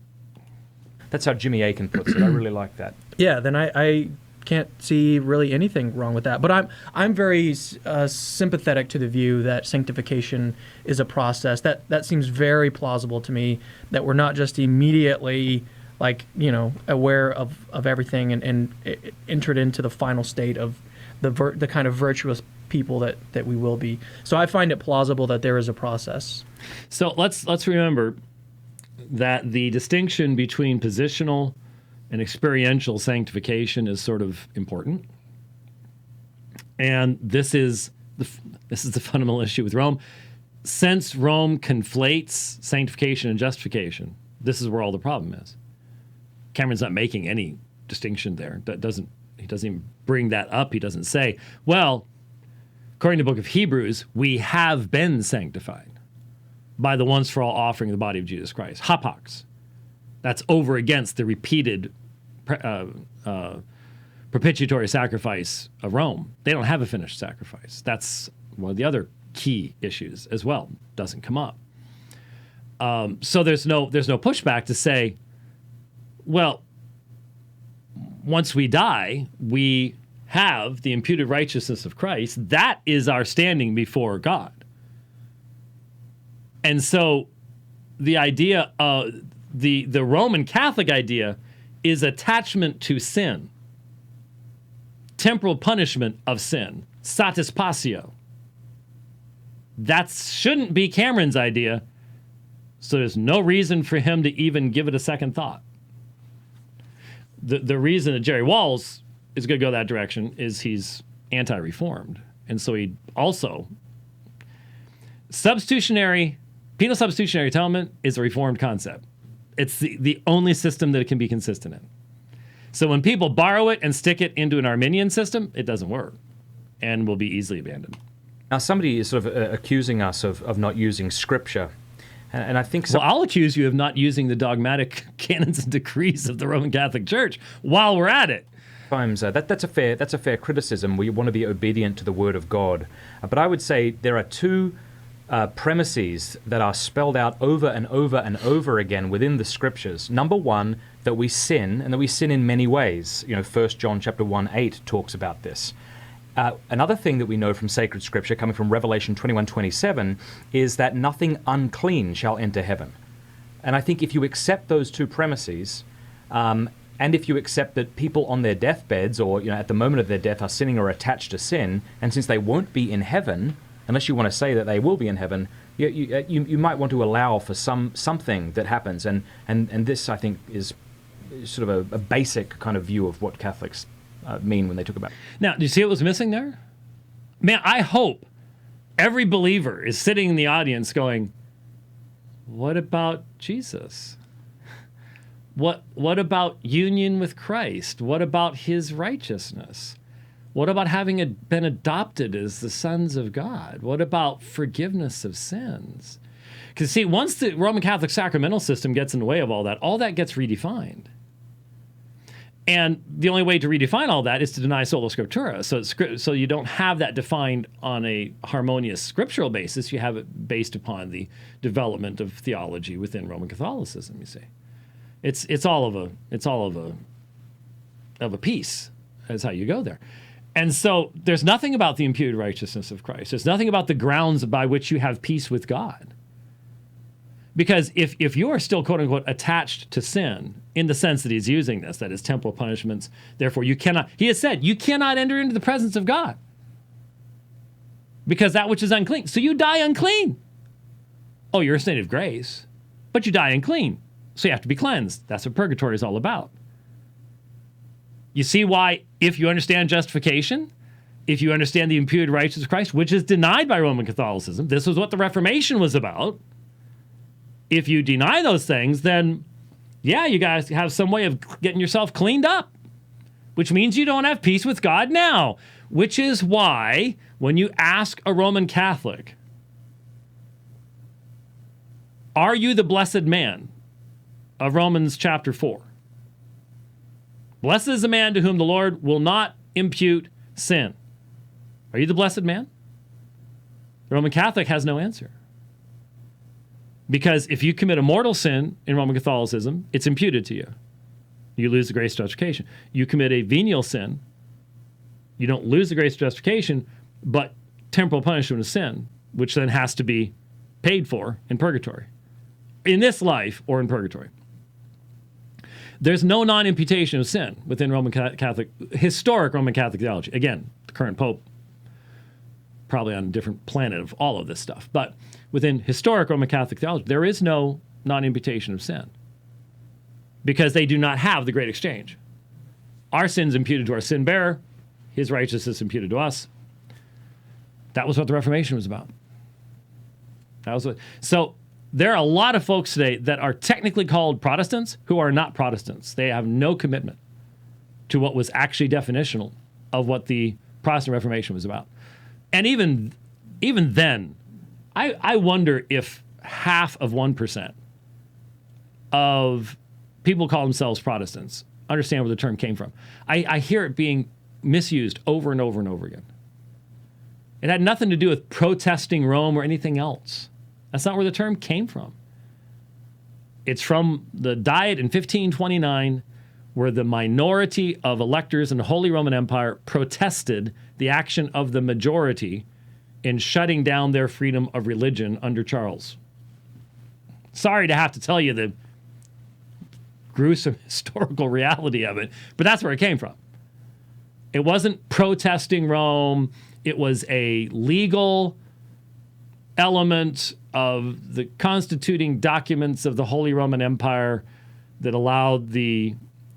That's how Jimmy Akin puts it. I really like that. Yeah, then I can't see really anything wrong with that. But I'm very sympathetic to the view that sanctification is a process. That seems very plausible to me, that we're not just immediately aware of everything and entered into the final state of the kind of virtuous people that we will be. So I find it plausible that there is a process. So let's remember that the distinction between positional and experiential sanctification is sort of important. And this is the fundamental issue with Rome. Since Rome conflates sanctification and justification, this is where all the problem is. Cameron's not making any distinction there. He doesn't even bring that up. He doesn't say, well, according to the book of Hebrews, we have been sanctified by the once for all offering of the body of Jesus Christ. Hapax. That's over against the repeated propitiatory sacrifice of Rome. They don't have a finished sacrifice. That's one of the other key issues as well. Doesn't come up. So there's no pushback to say, well, once we die, we have the imputed righteousness of Christ. That is our standing before God. And so the idea of the Roman Catholic idea is attachment to sin, temporal punishment of sin, satispatio. That shouldn't be Cameron's idea, so there's no reason for him to even give it a second thought. The reason that Jerry Walls is going to go that direction is he's anti-reformed. And so he also, penal substitutionary atonement is a reformed concept. It's the only system that it can be consistent in. So when people borrow it and stick it into an Arminian system, it doesn't work and will be easily abandoned. Now, somebody is sort of accusing us of not using Scripture. And I think Well, I'll accuse you of not using the dogmatic canons and decrees of the Roman Catholic Church while we're at it. sometimes that's a fair criticism. We want to be obedient to the Word of God. But I would say there are two premises that are spelled out over and over and over again within the Scriptures. Number one, that we sin, and that we sin in many ways. 1 John chapter 1:8 talks about this. Another thing that we know from sacred Scripture, coming from Revelation 21:27, is that nothing unclean shall enter heaven. And I think if you accept those two premises, and if you accept that people on their deathbeds or at the moment of their death are sinning or attached to sin, and since they won't be in heaven, unless you want to say that they will be in heaven, you might want to allow for something that happens. And this, I think, is sort of a basic kind of view of what Catholics mean when they talk about it. Now, do you see what was missing there? Man, I hope every believer is sitting in the audience going, what about Jesus? What about union with Christ? What about his righteousness? What about having been adopted as the sons of God? What about forgiveness of sins? Because see, once the Roman Catholic sacramental system gets in the way of all that gets redefined. And the only way to redefine all that is to deny sola scriptura. So you don't have that defined on a harmonious scriptural basis. You have it based upon the development of theology within Roman Catholicism. You see, it's all of a piece. That's how you go there. And so there's nothing about the imputed righteousness of Christ. There's nothing about the grounds by which you have peace with God. Because if you are still, quote unquote, attached to sin, in the sense that he's using this, that is temporal punishments, therefore you cannot, he has said, you cannot enter into the presence of God. Because that which is unclean. So you die unclean. Oh, you're a saint of grace, but you die unclean. So you have to be cleansed. That's what purgatory is all about. You see why, if you understand justification, if you understand the imputed righteousness of Christ, which is denied by Roman Catholicism, this is what the Reformation was about. If you deny those things, then, yeah, you guys have some way of getting yourself cleaned up, which means you don't have peace with God now, which is why when you ask a Roman Catholic, are you the blessed man of Romans chapter 4? Blessed is the man to whom the Lord will not impute sin. Are you the blessed man? The Roman Catholic has no answer. Because if you commit a mortal sin in Roman Catholicism, it's imputed to you. You lose the grace of justification. You commit a venial sin, you don't lose the grace of justification, but temporal punishment of sin, which then has to be paid for in purgatory. In this life or in purgatory. There's no non-imputation of sin within Roman Catholic, historic Roman Catholic theology. Again, the current Pope, probably on a different planet of all of this stuff. But within historic Roman Catholic theology, there is no non-imputation of sin because they do not have the great exchange. Our sin's imputed to our sin bearer, his righteousness imputed to us. That was what the Reformation was about. So there are a lot of folks today that are technically called Protestants who are not Protestants. They have no commitment to what was actually definitional of what the Protestant Reformation was about. And even then, I wonder if half of 1% of people who call themselves Protestants understand where the term came from. I hear it being misused over and over and over again. It had nothing to do with protesting Rome or anything else. That's not where the term came from. It's from the Diet in 1529, where the minority of electors in the Holy Roman Empire protested the action of the majority in shutting down their freedom of religion under Charles. Sorry to have to tell you the gruesome historical reality of it, but that's where it came from. It wasn't protesting Rome. It was a legal element of the constituting documents of the Holy Roman Empire that allowed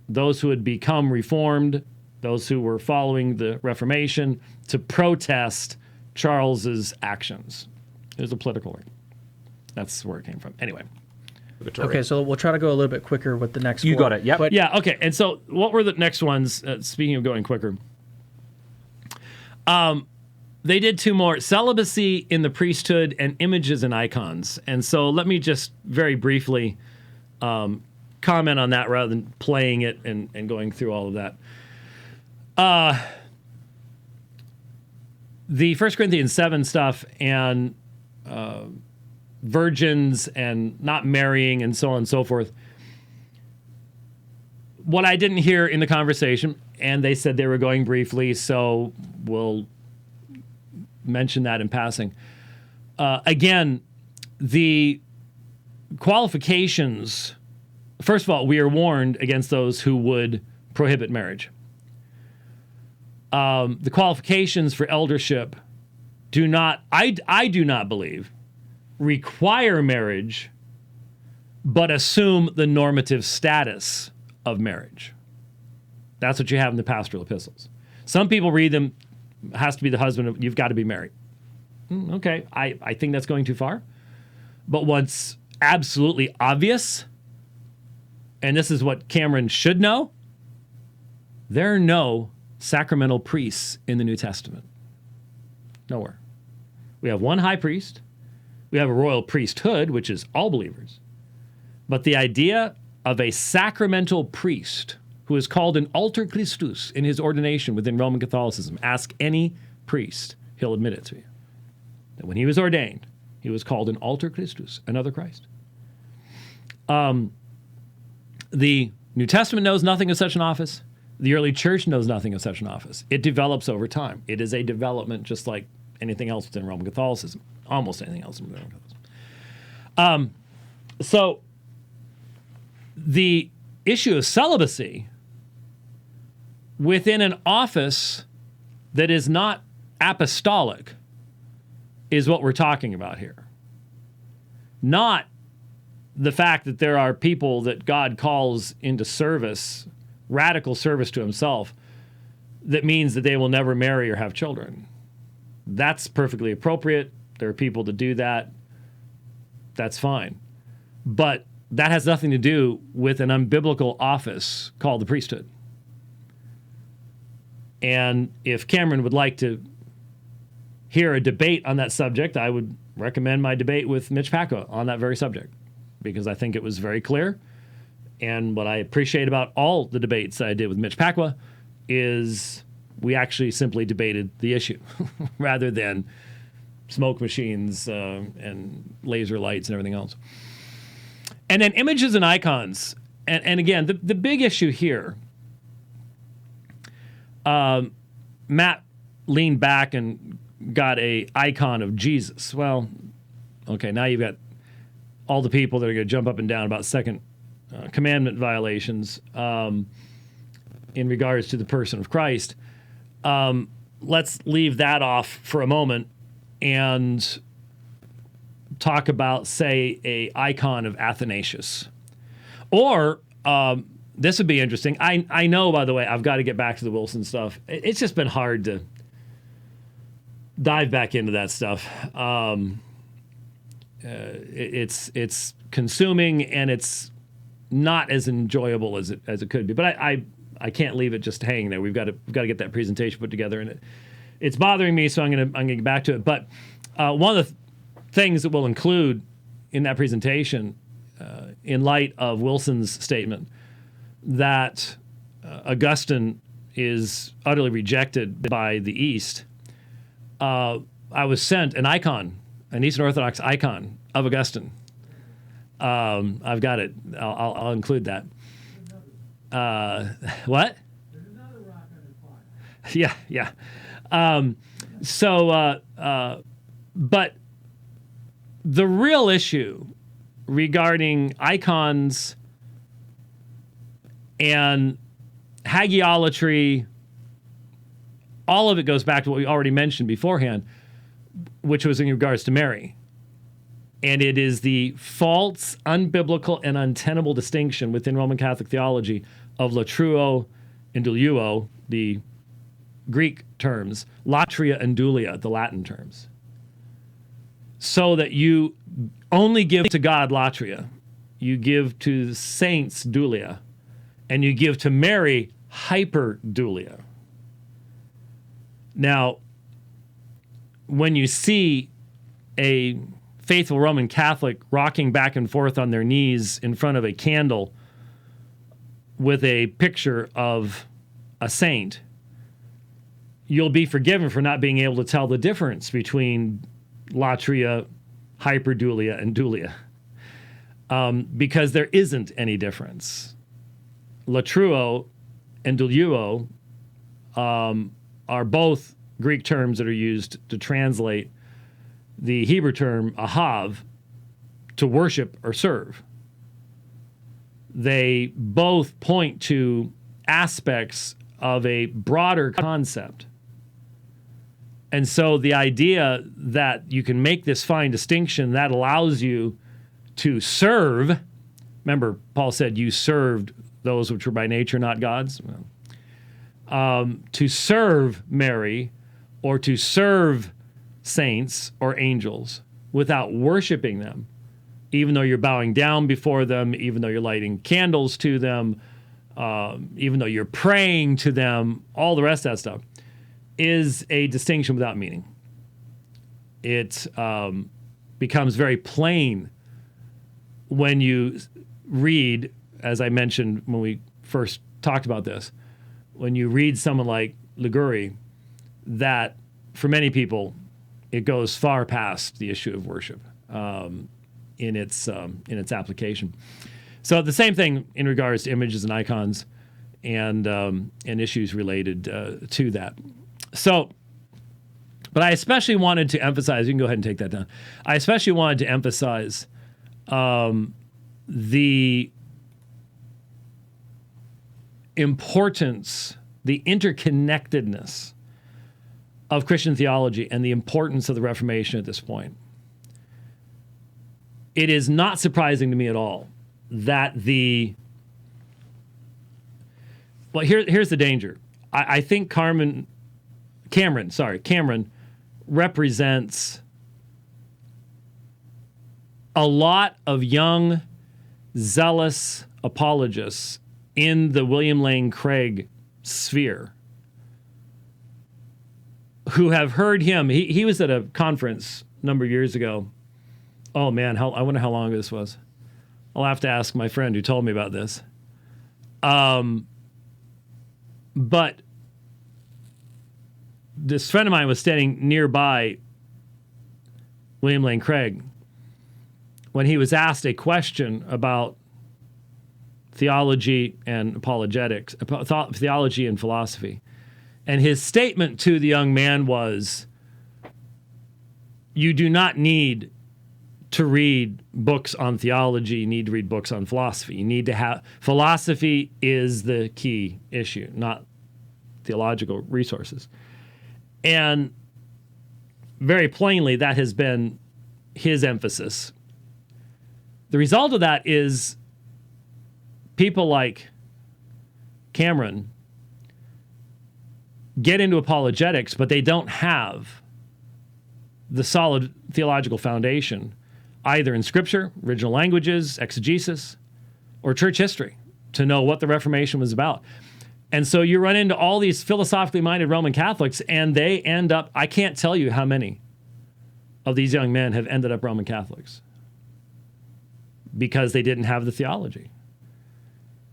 those who had become reformed, those who were following the Reformation, to protest Charles's actions. It was a political word. That's where it came from. Anyway, Victoria. Okay, so we'll try to go a little bit quicker with the next You four. got it, yep. But Yeah, okay. And so what were the next ones, speaking of going quicker? They did two more, celibacy in the priesthood and images and icons. And so let me just very briefly comment on that rather than playing it and going through all of that. The 1 Corinthians 7 stuff and virgins and not marrying and so on and so forth. What I didn't hear in the conversation, and they said they were going briefly, so we'll mention that in passing. Again, the qualifications, first of all, we are warned against those who would prohibit marriage. The qualifications for eldership do not, I do not believe, require marriage, but assume the normative status of marriage. That's what you have in the pastoral epistles. Some people read them, has to be the husband, you've got to be married. Okay, I think that's going too far. But what's absolutely obvious, and this is what Cameron should know, there are no sacramental priests in the New Testament. Nowhere. We have one high priest. We have a royal priesthood, which is all believers. But the idea of a sacramental priest who is called an alter Christus in his ordination within Roman Catholicism, ask any priest, he'll admit it to you. That when he was ordained, he was called an alter Christus, another Christ. The New Testament knows nothing of such an office. The early church knows nothing of such an office. It develops over time. It is a development just like anything else within Roman Catholicism, almost anything else in Roman Catholicism. So the issue of celibacy within an office that is not apostolic is what we're talking about here. Not the fact that there are people that God calls into service, radical service to himself, that means that they will never marry or have children. That's perfectly appropriate. There are people that do that. That's fine. But that has nothing to do with an unbiblical office called the priesthood. And if Cameron would like to hear a debate on that subject, I would recommend my debate with Mitch Pacwa on that very subject, because I think it was very clear. And what I appreciate about all the debates that I did with Mitch Pacwa is we actually simply debated the issue rather than smoke machines and laser lights and everything else. And then images and icons. And again, the big issue here, Matt leaned back and got a icon of Jesus. Well, okay, now you've got all the people that are going to jump up and down about second commandment violations in regards to the person of Christ. Let's leave that off for a moment and talk about, say, a icon of Athanasius. Or this would be interesting. I know, by the way, I've got to get back to the Wilson stuff. It's just been hard to dive back into that stuff. It's consuming and it's not as enjoyable as it could be. But I can't leave it just hanging there. We've got to get that presentation put together, and it's bothering me. So I'm gonna get back to it. But one of the things that we'll include in that presentation, in light of Wilson's statement that Augustine is utterly rejected by the East, I was sent an icon, an Eastern Orthodox icon of Augustine. I've got it. I'll include that. What? There's another rock on his fire. Yeah. But the real issue regarding icons and hagiolatry, all of it goes back to what we already mentioned beforehand, which was in regards to Mary. And it is the false, unbiblical, and untenable distinction within Roman Catholic theology of latruo and duluo, the Greek terms, latria and dulia, the Latin terms. So that you only give to God latria you give to the saints dulia, and you give to Mary hyperdulia. Now, when you see a faithful Roman Catholic rocking back and forth on their knees in front of a candle with a picture of a saint, you'll be forgiven for not being able to tell the difference between latria, hyperdulia, and dulia, because there isn't any difference. Latruo and duluo are both Greek terms that are used to translate the Hebrew term ahav, to worship or serve. They both point to aspects of a broader concept. And so the idea that you can make this fine distinction that allows you to serve, remember, Paul said you served those which were by nature not gods. To serve Mary or to serve saints or angels without worshiping them, even though you're bowing down before them, even though you're lighting candles to them, even though you're praying to them, all the rest of that stuff, is a distinction without meaning. It becomes very plain when you read, as I mentioned when we first talked about this, when you read someone like Liguri, that for many people, it goes far past the issue of worship in its application. So the same thing in regards to images and icons and issues related to that. So, but I especially wanted to emphasize, you can go ahead and take that down. I especially wanted to emphasize the importance, the interconnectedness of Christian theology and the importance of the Reformation at this point. It is not surprising to me at all that here's the danger. I think Cameron represents a lot of young, zealous apologists in the William Lane Craig sphere who have heard him. He was at a conference a number of years ago. Oh, man, I wonder how long ago this was. I'll have to ask my friend who told me about this. But this friend of mine was standing nearby William Lane Craig when he was asked a question about theology and apologetics, theology and philosophy. And his statement to the young man was, you do not need to read books on theology, you need to read books on philosophy. You need to have, philosophy is the key issue, not theological resources. And very plainly, that has been his emphasis. The result of that is people like Cameron get into apologetics, but they don't have the solid theological foundation, either in Scripture, original languages, exegesis, or church history, to know what the Reformation was about. And so you run into all these philosophically minded Roman Catholics, and they end up, I can't tell you how many of these young men have ended up Roman Catholics because they didn't have the theology.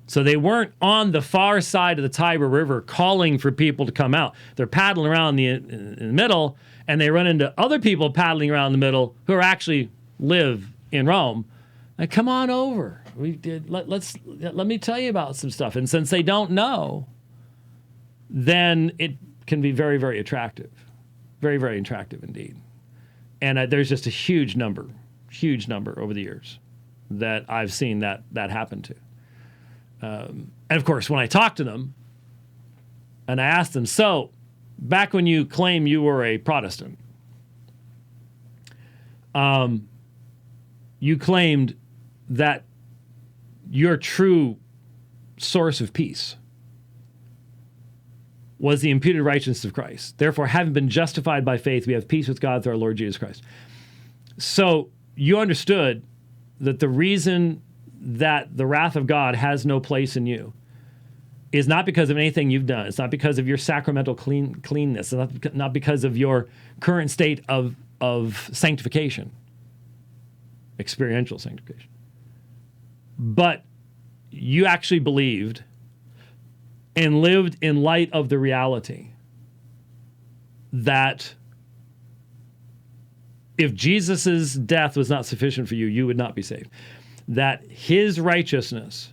So they weren't on the far side of the Tiber River calling for people to come out. They're paddling around in the middle, and they run into other people paddling around the middle who are actually live in Rome. Like, come on over. Let me tell you about some stuff. And since they don't know, then it can be very, very attractive. Very, very attractive indeed. And there's just a huge number over the years that I've seen that happen to. And of course, when I talk to them and I ask them, so back when you claim you were a Protestant, you claimed that your true source of peace was the imputed righteousness of Christ. Therefore, having been justified by faith, we have peace with God through our Lord Jesus Christ. So you understood that the reason that the wrath of God has no place in you is not because of anything you've done. It's not because of your sacramental cleanness. It's not because of your current state of sanctification, experiential sanctification. But you actually believed and lived in light of the reality that if Jesus' death was not sufficient for you, you would not be saved. That his righteousness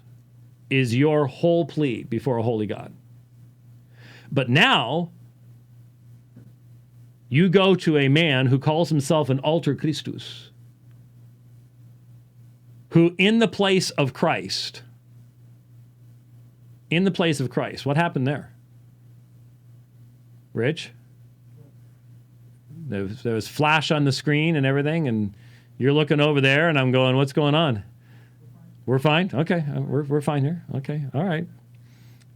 is your whole plea before a holy God. But now, you go to a man who calls himself an alter Christus, who in the place of Christ, what happened there? Rich? There was flash on the screen and everything, and you're looking over there, and I'm going, what's going on? We're fine? Okay, we're fine here. Okay, all right.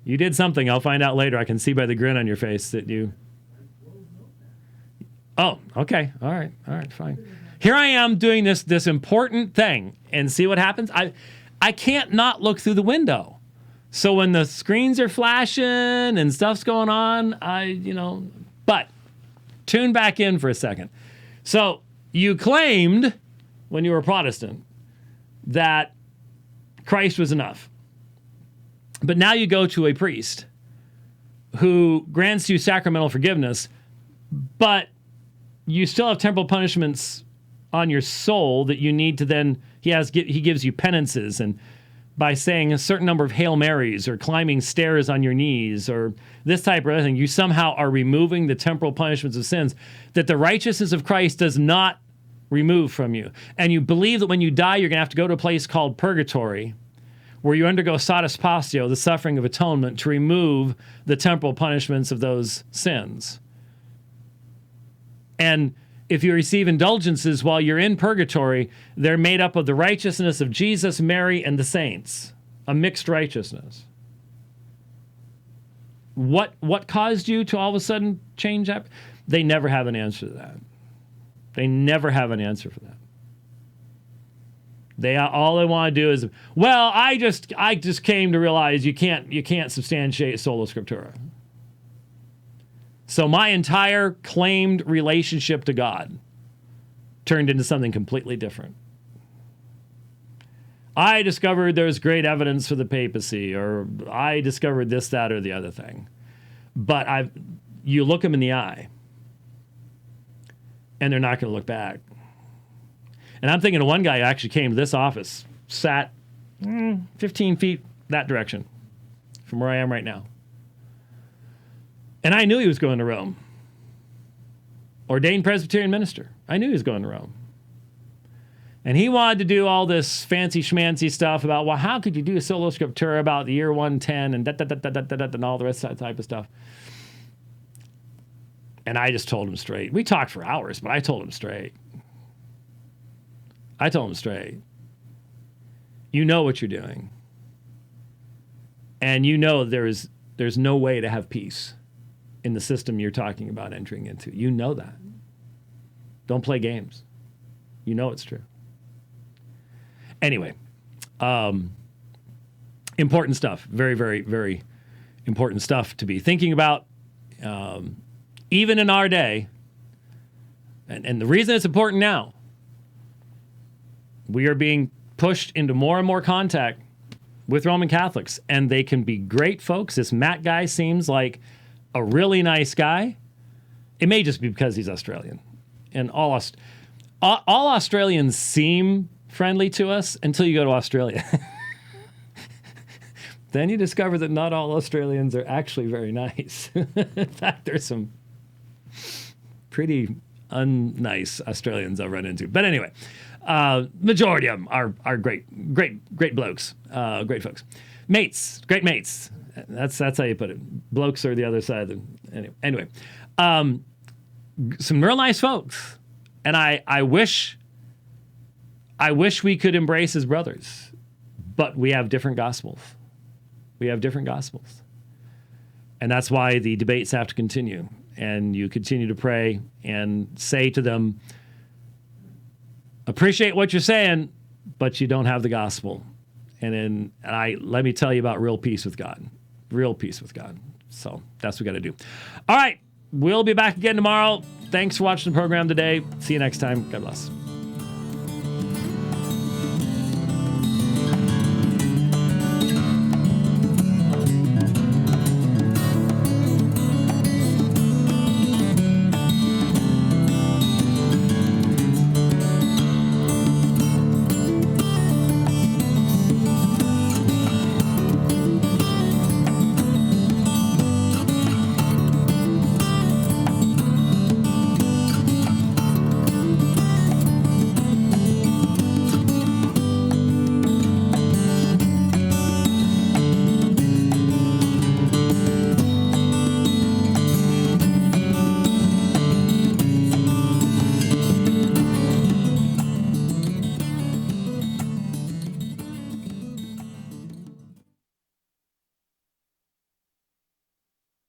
You did something. I'll find out later. I can see by the grin on your face that you... Oh, okay, all right, fine. Here I am doing this important thing, and see what happens? I can't not look through the window. So when the screens are flashing and stuff's going on, but tune back in for a second. So you claimed when you were Protestant that Christ was enough. But now you go to a priest who grants you sacramental forgiveness, but you still have temporal punishments on your soul that you need to then, he gives you penances, and by saying a certain number of Hail Marys or climbing stairs on your knees or this type of thing, you somehow are removing the temporal punishments of sins that the righteousness of Christ does not remove from you. And you believe that when you die, you're going to have to go to a place called purgatory, where you undergo satis patio, the suffering of atonement, to remove the temporal punishments of those sins. And if you receive indulgences while you're in purgatory, they're made up of the righteousness of Jesus, Mary, and the saints, a mixed righteousness. What caused you to all of a sudden change that? They never have an answer to that. They never have an answer for that. All they want to do is, well, I just came to realize you can't substantiate sola scriptura. So my entire claimed relationship to God turned into something completely different. I discovered there's great evidence for the papacy, or I discovered this, that, or the other thing. But you look them in the eye, and they're not going to look back. And I'm thinking of one guy who actually came to this office, sat 15 feet that direction from where I am right now. And I knew he was going to Rome. Ordained Presbyterian minister. I knew he was going to Rome. And he wanted to do all this fancy schmancy stuff about, well, how could you do a sola scriptura about the year 110 and and all the rest of that type of stuff. And I just told him straight. We talked for hours, but I told him straight. You know what you're doing. And you know there's no way to have peace in the system you're talking about entering into. You know that. Don't play games. You know it's true. Anyway, important stuff. Very, very, very important stuff to be thinking about, even in our day. And the reason it's important now, we are being pushed into more and more contact with Roman Catholics, and they can be great folks. This Matt guy seems like a really nice guy. It may just be because he's Australian. And all Australians seem friendly to us until you go to Australia. Then you discover that not all Australians are actually very nice. In fact, there's some pretty unnice Australians I've run into. But anyway, majority of them are great blokes, great folks. Mates, great mates. That's how you put it. Blokes are the other side of the... Anyway. Some real nice folks. And I wish we could embrace as brothers. But we have different gospels. And that's why the debates have to continue. And you continue to pray and say to them, appreciate what you're saying, but you don't have the gospel. And let me tell you about real peace with God. Real peace with God. So that's what we got to do. All right. We'll be back again tomorrow. Thanks for watching the program today. See you next time. God bless.